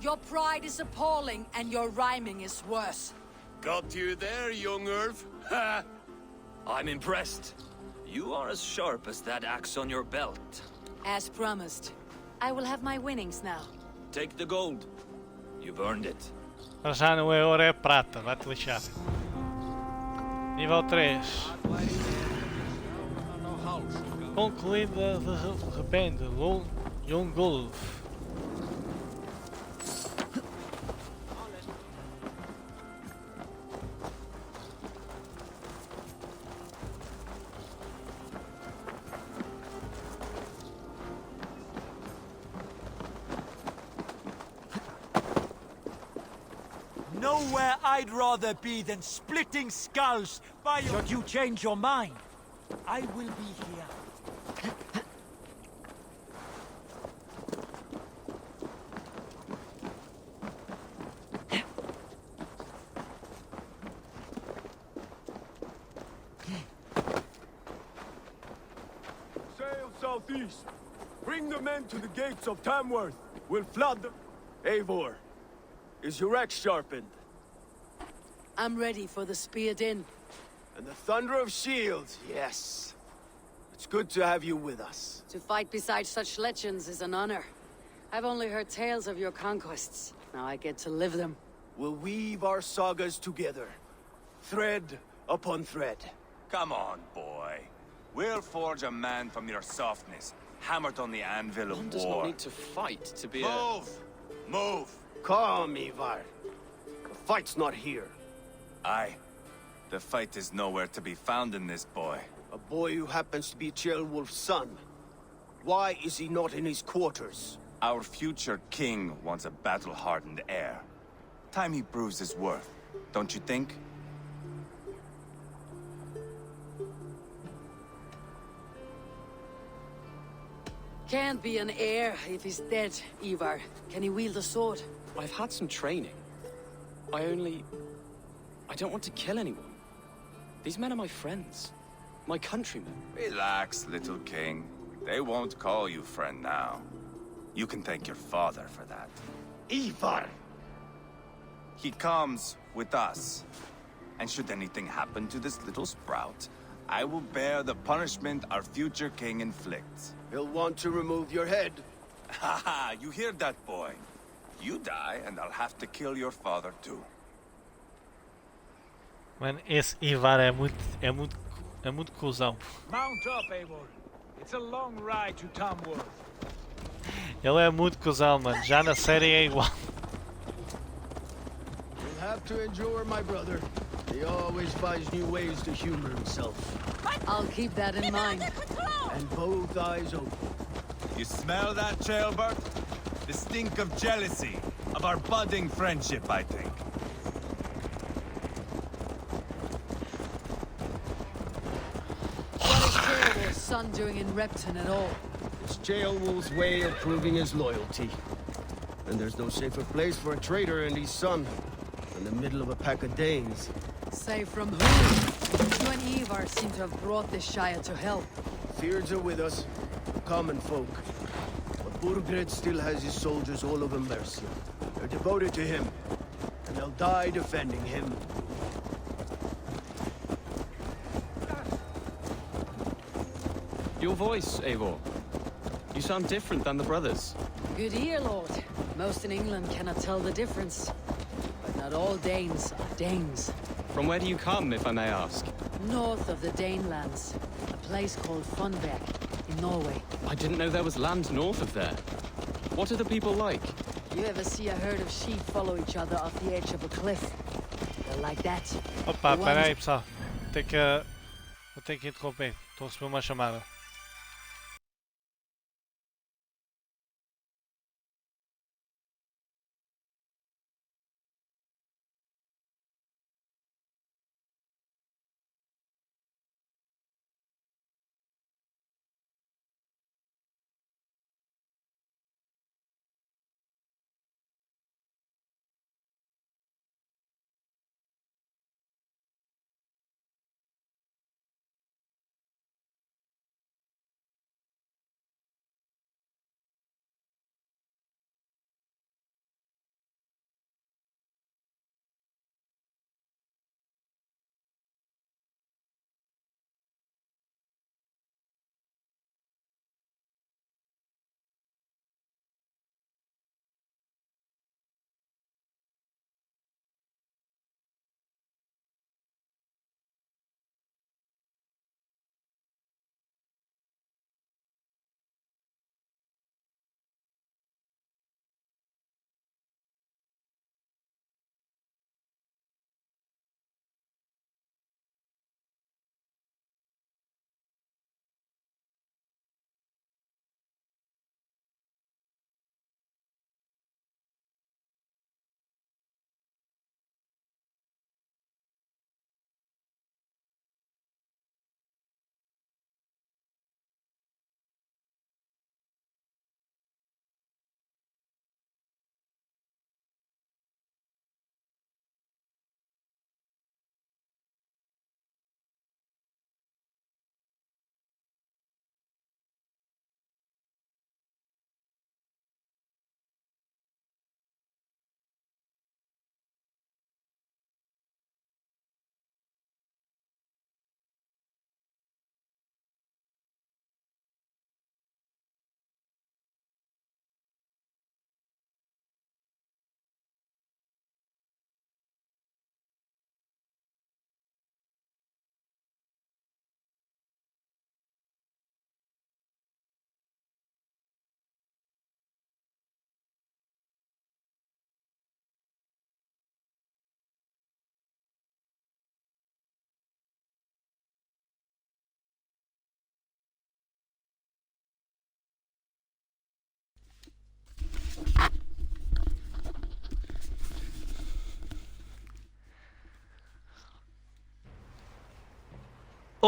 Your pride is appalling, and your rhyming is worse. Got you there, young Irv. Ha! I'm impressed. You are as sharp as that axe on your belt. As promised. I will have my winnings now. Take the gold. You've earned it. Para já não é ouro, é prata, vai-te lixar. Nível 3. Concluída de repente, Ljungulf. Nowhere I'd rather be than splitting skulls by your... Should you change your mind, I will be here. Sail southeast. Bring the men to the gates of Tamworth. We'll flood them. Eivor, is your axe sharpened? I'm ready for the speared in. And the thunder of shields, yes. It's good to have you with us. To fight beside such legends is an honor. I've only heard tales of your conquests. Now I get to live them. We'll weave our sagas together. Thread upon thread. Come on, boy. We'll forge a man from your softness, hammered on the anvil of One war. does not need to fight to be Move! Move! Calm, Ivar. The fight's not here. Aye. The fight is nowhere to be found in this boy. A boy who happens to be Ceolwulf's son. Why is he not in his quarters? Our future king wants a battle-hardened heir. Time he proves his worth, don't you think? Can't be an heir if he's dead, Ivar. Can he wield a sword? I've had some training. I don't want to kill anyone. These men are my friends. My countrymen. Relax, little king. They won't call you friend now. You can thank your father for that. Ivar! He comes with us. And should anything happen to this little sprout, I will bear the punishment our future king inflicts. He'll want to remove your head. Haha, you hear that, boy? You die, and I'll have to kill your father too. Mano, esse Ivar é muito cuzão. Mount up, Eivor. It's a long ride to Tamworth. Ele é muito cuzão, mano. Já na série é igual. You'll have to endure, my brother. He always finds new ways to humor himself. I'll keep that in mind. And both eyes open. You smell that, Ceolbert? The stink of jealousy, of our budding friendship, I think. What is Ceolwulf's son doing in Repton at all? It's Ceolwulf's way of proving his loyalty. And there's no safer place for a traitor and his son than the middle of a pack of Danes. Save from who? You and Ivar seem to have brought this Shire to hell. Fears are with us, common folk. But Burgred still has his soldiers all over Mercia. They're devoted to him, and they'll die defending him. Your voice, Eivor. You sound different than the brothers. Good ear, Lord. Most in England cannot tell the difference. But not all Danes are Danes. From where do you come, if I may ask? North of the Danelands. A place called Funberg, in Norway. I didn't know there was land north of there. What are the people like? You ever see a herd of sheep follow each other off the edge of a cliff? They're like that. Opa, pera aí, pessoal. Vou ter que interromper. Estou a receber uma chamada.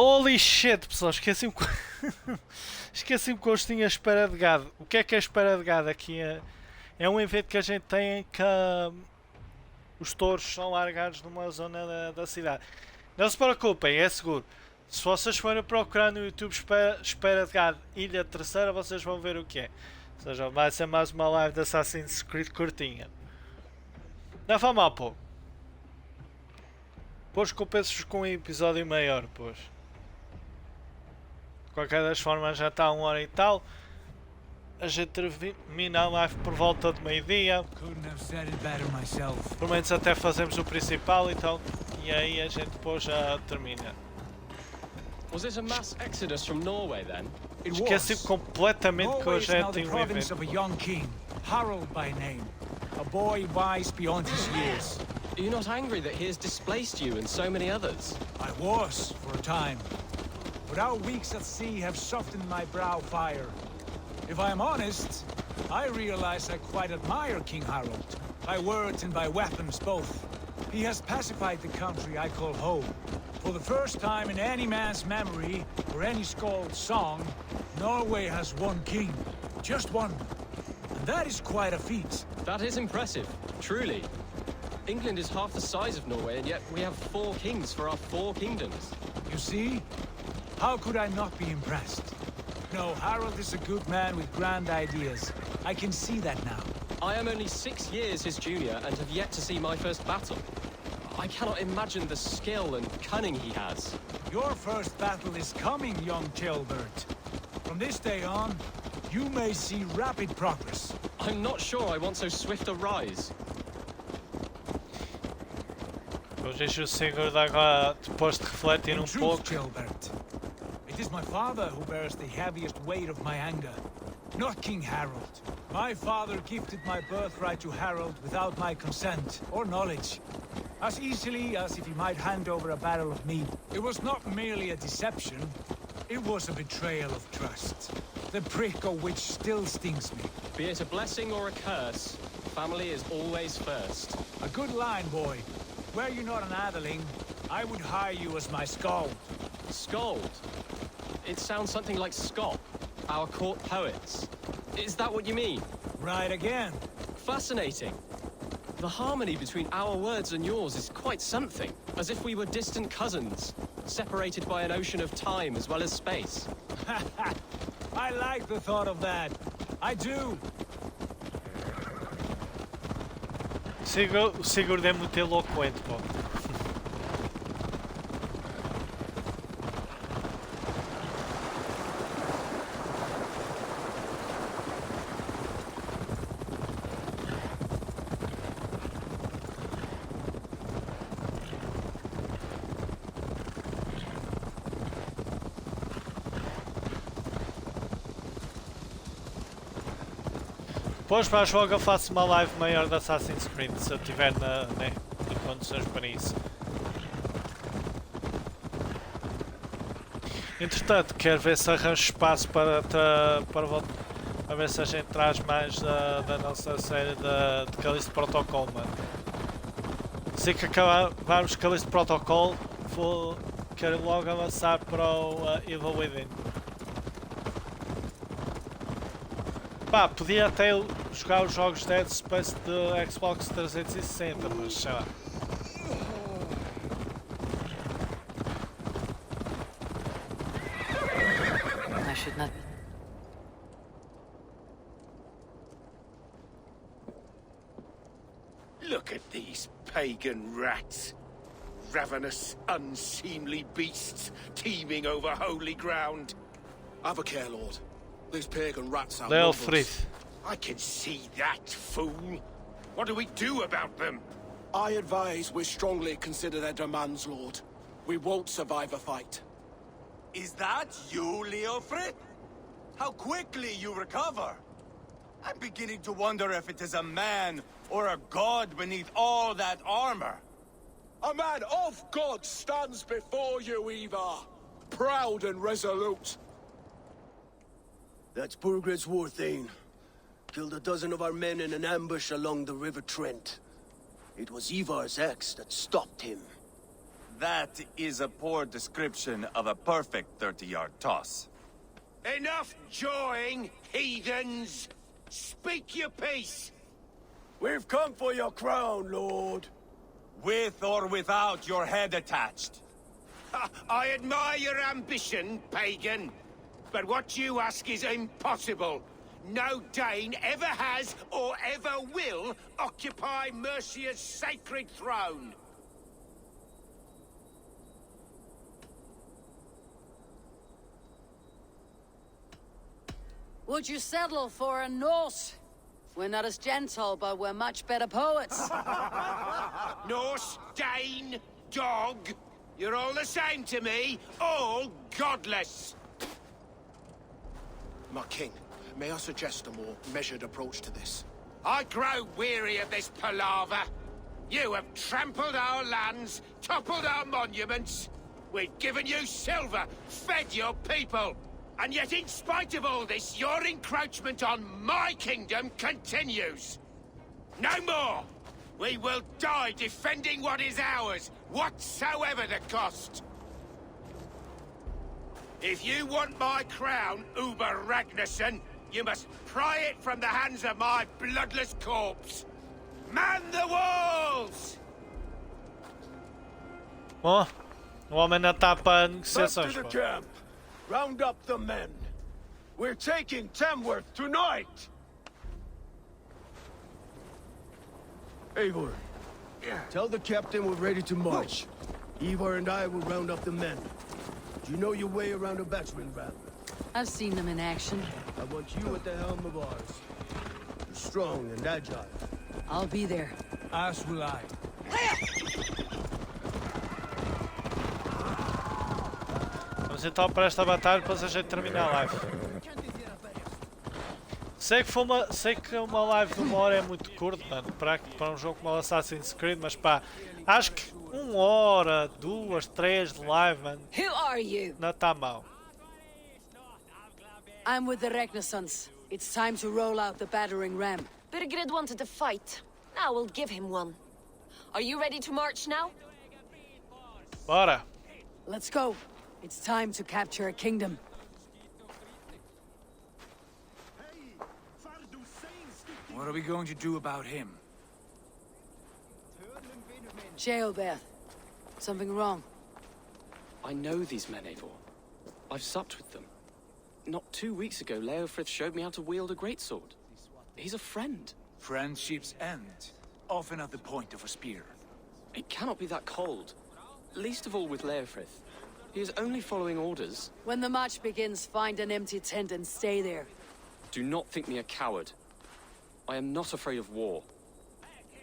Holy shit, pessoal, esqueci-me esqueci-me que hoje tinha espera de gado. O que é a espera de gado aqui? É um evento que a gente tem que os touros são largados numa zona da cidade. Não se preocupem, é seguro. Se vocês forem procurar no YouTube espera de gado Ilha Terceira, vocês vão ver o que é. Ou seja, vai ser mais uma live de Assassin's Creed curtinha. Não foi mal, pô. Pois compenso com um episódio maior, pois. De qualquer das formas já está 1 hora e tal. A gente termina a live por volta de meio-dia. Pelo menos até fazemos o principal, então. E aí a gente depois já termina. Was it a mass exodus from Norway then? Esqueci completamente que hoje é now the province of a young king, Harald by name, a boy wise beyond his years. Are you not angry that he has displaced you and so many others? I was, for a time. But our weeks at sea have softened my brow fire. If I am honest, I realize I quite admire King Harald. By words and by weapons both. He has pacified the country I call home. For the first time in any man's memory, or any skald's song, Norway has one king. Just one. And that is quite a feat. That is impressive, truly. England is half the size of Norway, and yet we have 4 kings for our 4 kingdoms. You see? How could I not be impressed? No, Harald is a good man with grand ideas. I can see that now. I am only 6 years his junior and have yet to see my first battle. I cannot imagine the skill and cunning he has. Your first battle is coming, young jailbird. From this day on, you may see rapid progress. I'm not sure I want so swift a rise. Hoje o Sigurd agora, depois de refletir pouco. Jailbird, it is my father who bears the heaviest weight of my anger, not King Harald. My father gifted my birthright to Harald without my consent or knowledge. As easily as if he might hand over a barrel of meat. It was not merely a deception, it was a betrayal of trust. The prick of which still stings me. Be it a blessing or a curse, family is always first. A good line, boy. Were you not an atheling, I would hire you as my skald. Skald? It sounds something like Scott, our court poets. Is that what you mean? Right again. Fascinating. The harmony between our words and yours is quite something. As if we were distant cousins, separated by an ocean of time as well as space. I like the thought of that. I do. O Sigurd é muito eloquente, pô. Depois mais logo eu faço uma live maior de Assassin's Creed, se eu tiver em condições para isso. Entretanto, quero ver se arranjo espaço para ver se a gente traz mais da nossa série de Callisto Protocol, mano. Assim que acabarmos Callisto Protocol, quero logo avançar para o Evil Within. Pá, podia até jogar os jogos Dead Space de Xbox 360, mas sei lá. I should not. Look at these pagan rats. Ravenous, unseemly beasts teeming over holy ground. Have a care, Lord. These pagan rats are Lothbrok. I can see that, fool. What do we do about them? I advise we strongly consider their demands, Lord. We won't survive a fight. Is that you, Leofrid? How quickly you recover! I'm beginning to wonder if it is a man or a god beneath all that armor. A man of God stands before you, Ivar. Proud and resolute. That's Burgred's Warthane. Killed a dozen of our men in an ambush along the River Trent. It was Ivar's axe that stopped him. That is a poor description of a perfect 30-yard toss. Enough jawing, heathens! Speak your piece! We've come for your crown, Lord. With or without your head attached. I admire your ambition, pagan. But what you ask is impossible. No Dane ever has or ever will occupy Mercia's sacred throne. Would you settle for a Norse? We're not as gentle, but we're much better poets. Norse, Dane, dog. You're all the same to me. All godless. My king, may I suggest a more measured approach to this? I grow weary of this palaver. You have trampled our lands, toppled our monuments. We've given you silver, fed your people. And yet, in spite of all this, your encroachment on my kingdom continues. No more! We will die defending what is ours, whatsoever the cost. If you want my crown, Ubba Ragnarsson, you must pry it from the hands of my bloodless corpse. Man the walls! Bom, o homem ainda está para Back negociações. to the Pô. camp. Round up the men. We're taking Tamworth tonight. Eivor, tell the captain we're ready to march. Ivar and I will round up the men. Do you know your way around a battering ram? I've seen them in action. I want you at the helm of ours. You're strong and agile. I'll be there. As will I. Vamos então para esta batalha, depois a gente termina a live. Sei que uma live de 1 hora é muito curto, mano, para um jogo como o Assassin's Creed, mas pá, acho que 1 hora, 2, 3 de live, mano, Who are you? não está mal. I'm with the Ragnarssons. It's time to roll out the battering ram. Birgrid wanted to fight. Now we'll give him one. Are you ready to march now? Bora! Let's go. It's time to capture a kingdom. What are we going to do about him? Jailbeth. Something wrong? I know these men, Eivor. I've supped with them. Not 2 weeks ago, Leofrith showed me how to wield a greatsword. He's a friend. Friendships end, often at the point of a spear. It cannot be that cold. Least of all with Leofrith. He is only following orders. When the march begins, find an empty tent and stay there. Do not think me a coward. I am not afraid of war.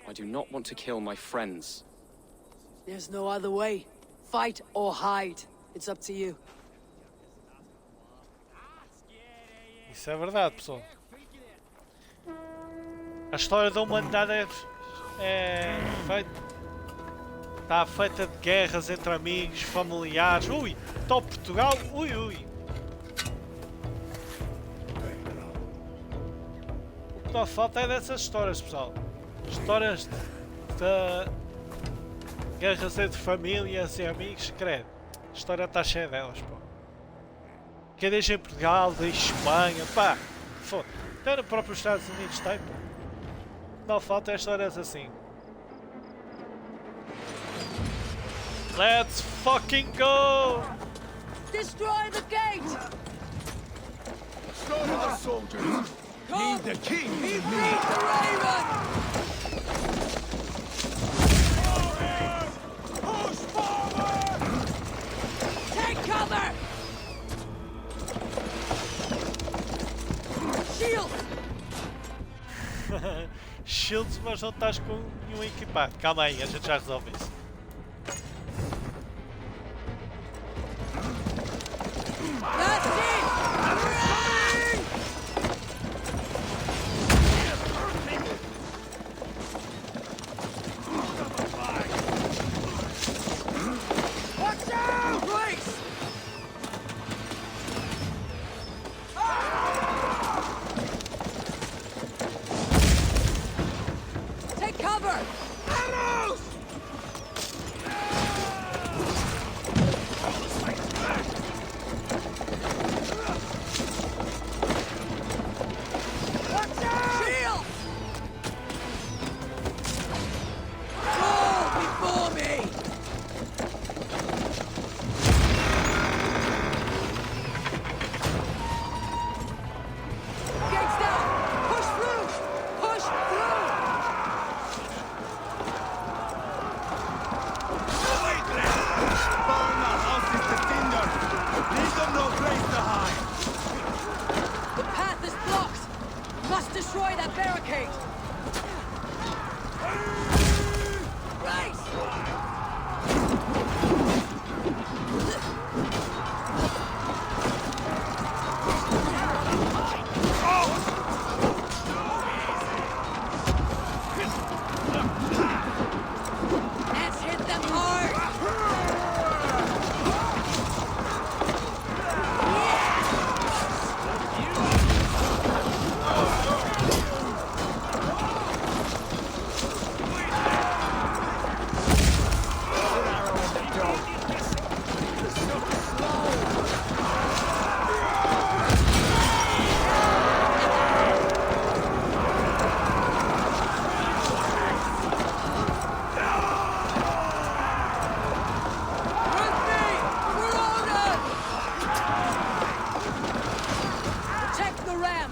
I do not want to kill my friends. There's no other way. Fight or hide. It's up to you. Isso é verdade, pessoal. A história da humanidade está feita de guerras entre amigos, familiares. Ui, top Portugal, ui, ui. O que não falta é dessas histórias, pessoal. Histórias de guerras entre famílias e amigos, credo. A história está cheia delas, pô. Que deixa em Portugal, de Espanha, pá. Foda. Até no próprio Estados Unidos tem, pô. Não falta histórias assim. Let's fucking go! Destroy the gate! Slaughter the soldiers! Need the king! Need the raven! Push forward! Take cover! Shield! Shields, mas não estás com nenhum equipado. Calma aí, a gente já resolve isso. That's it! Watch out! Grace! Take cover! Arrows! Try that barricade! Let's hit them hard! Protect the ram!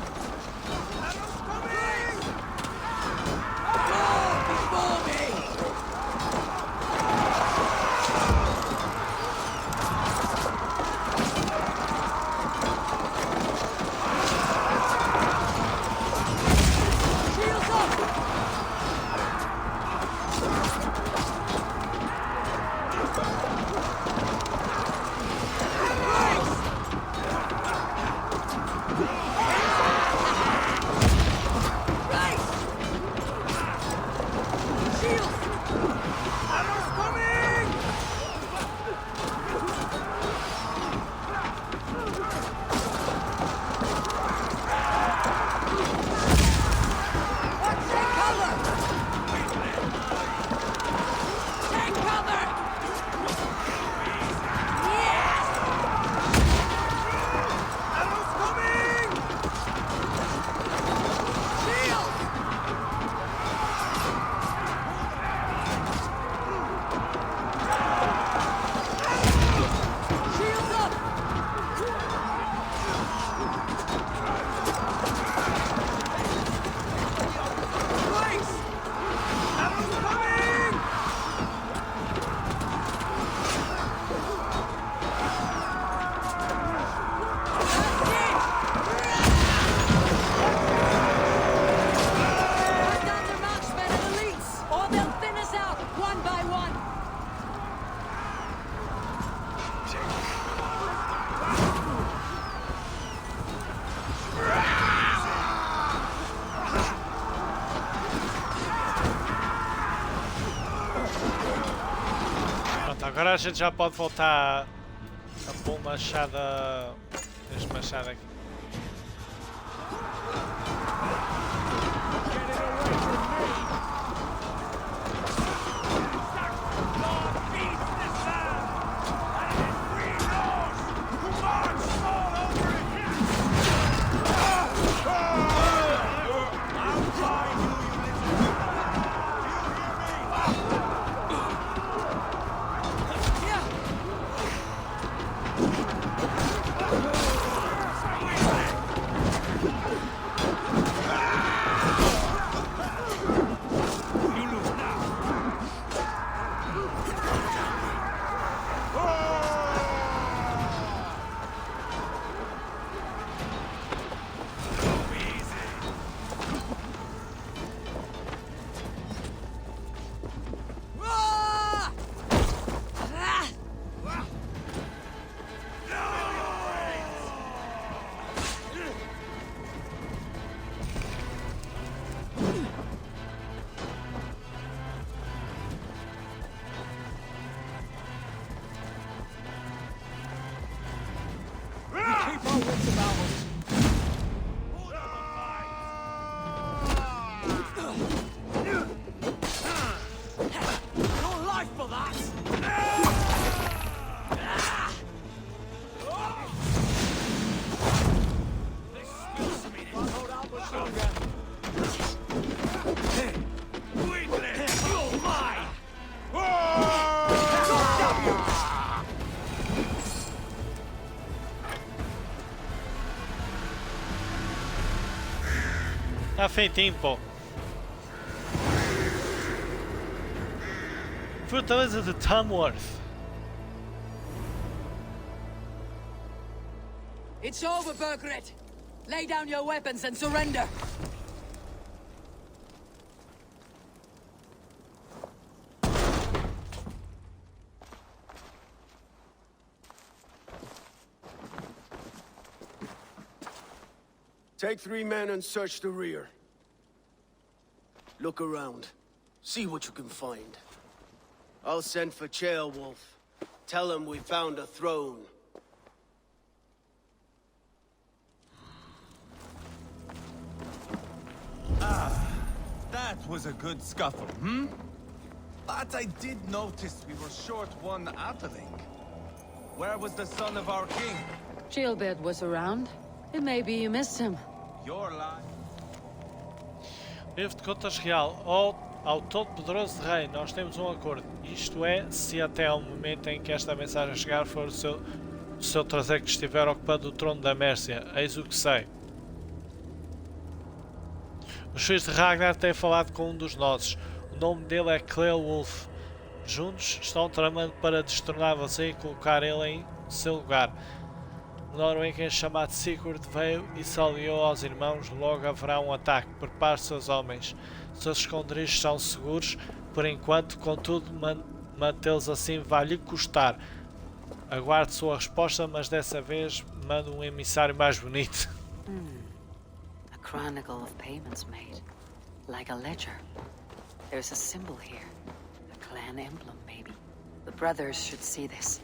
Agora a gente já pode voltar a pôr machada. Este machado aqui. Tá feitinho, pô. Fortaleza de Tamworth. It's over, Burgred. Lay down your weapons and surrender. Take 3 men and search the rear. Look around. See what you can find. I'll send for Ceolwulf. Tell him we found a throne. That was a good scuffle, hmm? But I did notice we were short one atheling. Where was the son of our king? Gilbert was around. It may be you missed him. Your lie. Livro de contas real. Ao todo-poderoso rei, nós temos um acordo. Isto é, se até ao momento em que esta mensagem chegar for o seu traseiro que estiver ocupando o trono da Mércia. Eis o que sei. Os filhos de Ragnar têm falado com um dos nossos. O nome dele é Ceolwulf. Juntos estão tramando para destronar você e colocar ele em seu lugar. O norueguês chamado Sigurd veio e se aliou aos irmãos. Logo haverá um ataque. Prepare seus homens. Seus esconderijos são seguros por enquanto, contudo mantê-los assim vai-lhe custar. Aguarde sua resposta, mas dessa vez manda um emissário mais bonito. A chronicle of payments made. Like a ledger. There's a symbol here. A clan emblem, maybe. The brothers should see this.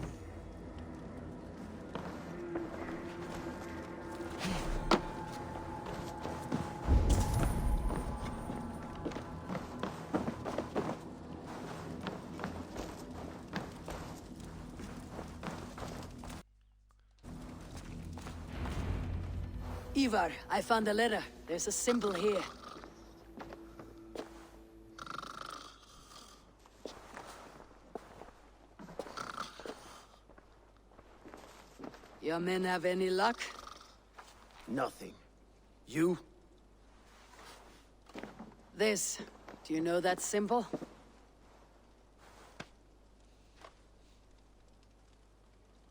Ivar, I found a letter. There's a symbol here. Your men have any luck? Nothing. You? This. Do you know that symbol?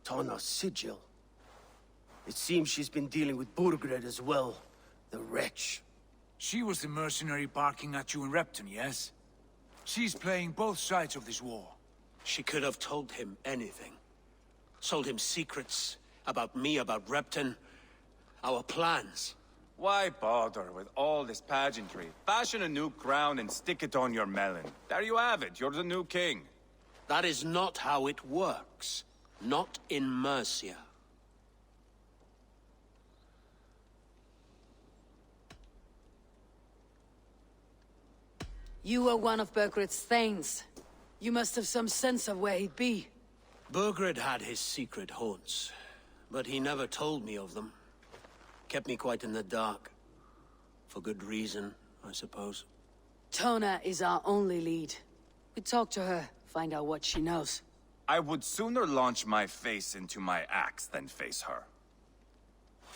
Tana's sigil. It seems she's been dealing with Burgred as well. The wretch. She was the mercenary barking at you in Repton, yes? She's playing both sides of this war. She could have told him anything. Sold him secrets about me, about Repton, our plans. Why bother with all this pageantry? Fashion a new crown and stick it on your melon. There you have it, you're the new king. That is not how it works. Not in Mercia. You were one of Burgred's thanes. You must have some sense of where he'd be. Burgred had his secret haunts, but he never told me of them. Kept me quite in the dark. For good reason, I suppose. Tona is our only lead. We talk to her, find out what she knows. I would sooner launch my face into my axe than face her.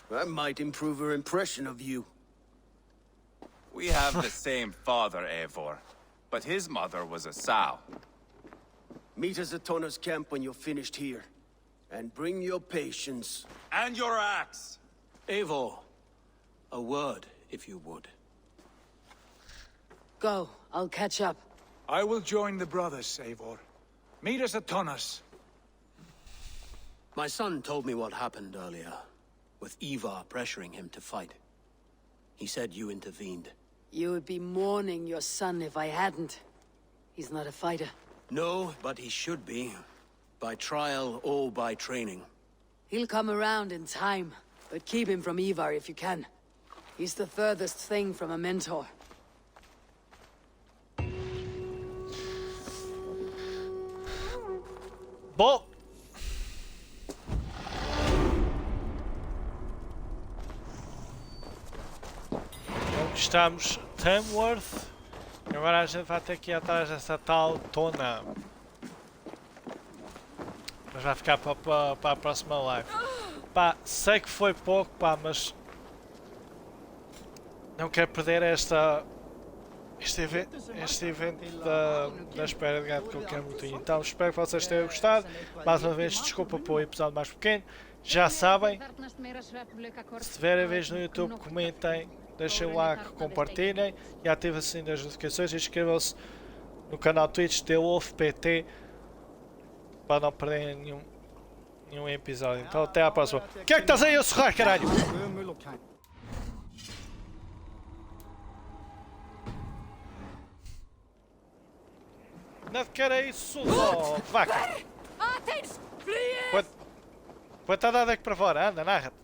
That might improve her impression of you. We have the same father, Eivor, but his mother was a sow. Meet us at Tona's camp when you're finished here. And bring your patience. And your axe! Eivor, a word, if you would. Go, I'll catch up. I will join the brothers, Eivor. Meet us at Tonas. My son told me what happened earlier, with Ivar pressuring him to fight. He said you intervened. You would be mourning your son if I hadn't. He's not a fighter. No, but he should be. By trial or by training. He'll come around in time, but keep him from Ivar if you can. He's the furthest thing from a mentor. Bom, conquistamos Tamworth. Agora a gente vai ter que ir atrás dessa tal Tona. Mas vai ficar para a próxima live. Pá, sei que foi pouco, pá, mas não quero perder este evento da espera de gato que eu quero muito. Então espero que vocês tenham gostado. Mais uma vez, desculpa por o episódio mais pequeno. Já sabem, se tiverem vez no YouTube, comentem, deixem o like, compartilhem e ativem o sininho das notificações e inscrevam-se no canal Twitch de Lothbrok para não perderem nenhum episódio. Então até à próxima. O que é que estás aí a sorrar, caralho? Não te quero é isso, vaca! Põe-te a dar daqui para fora, anda, narra-te!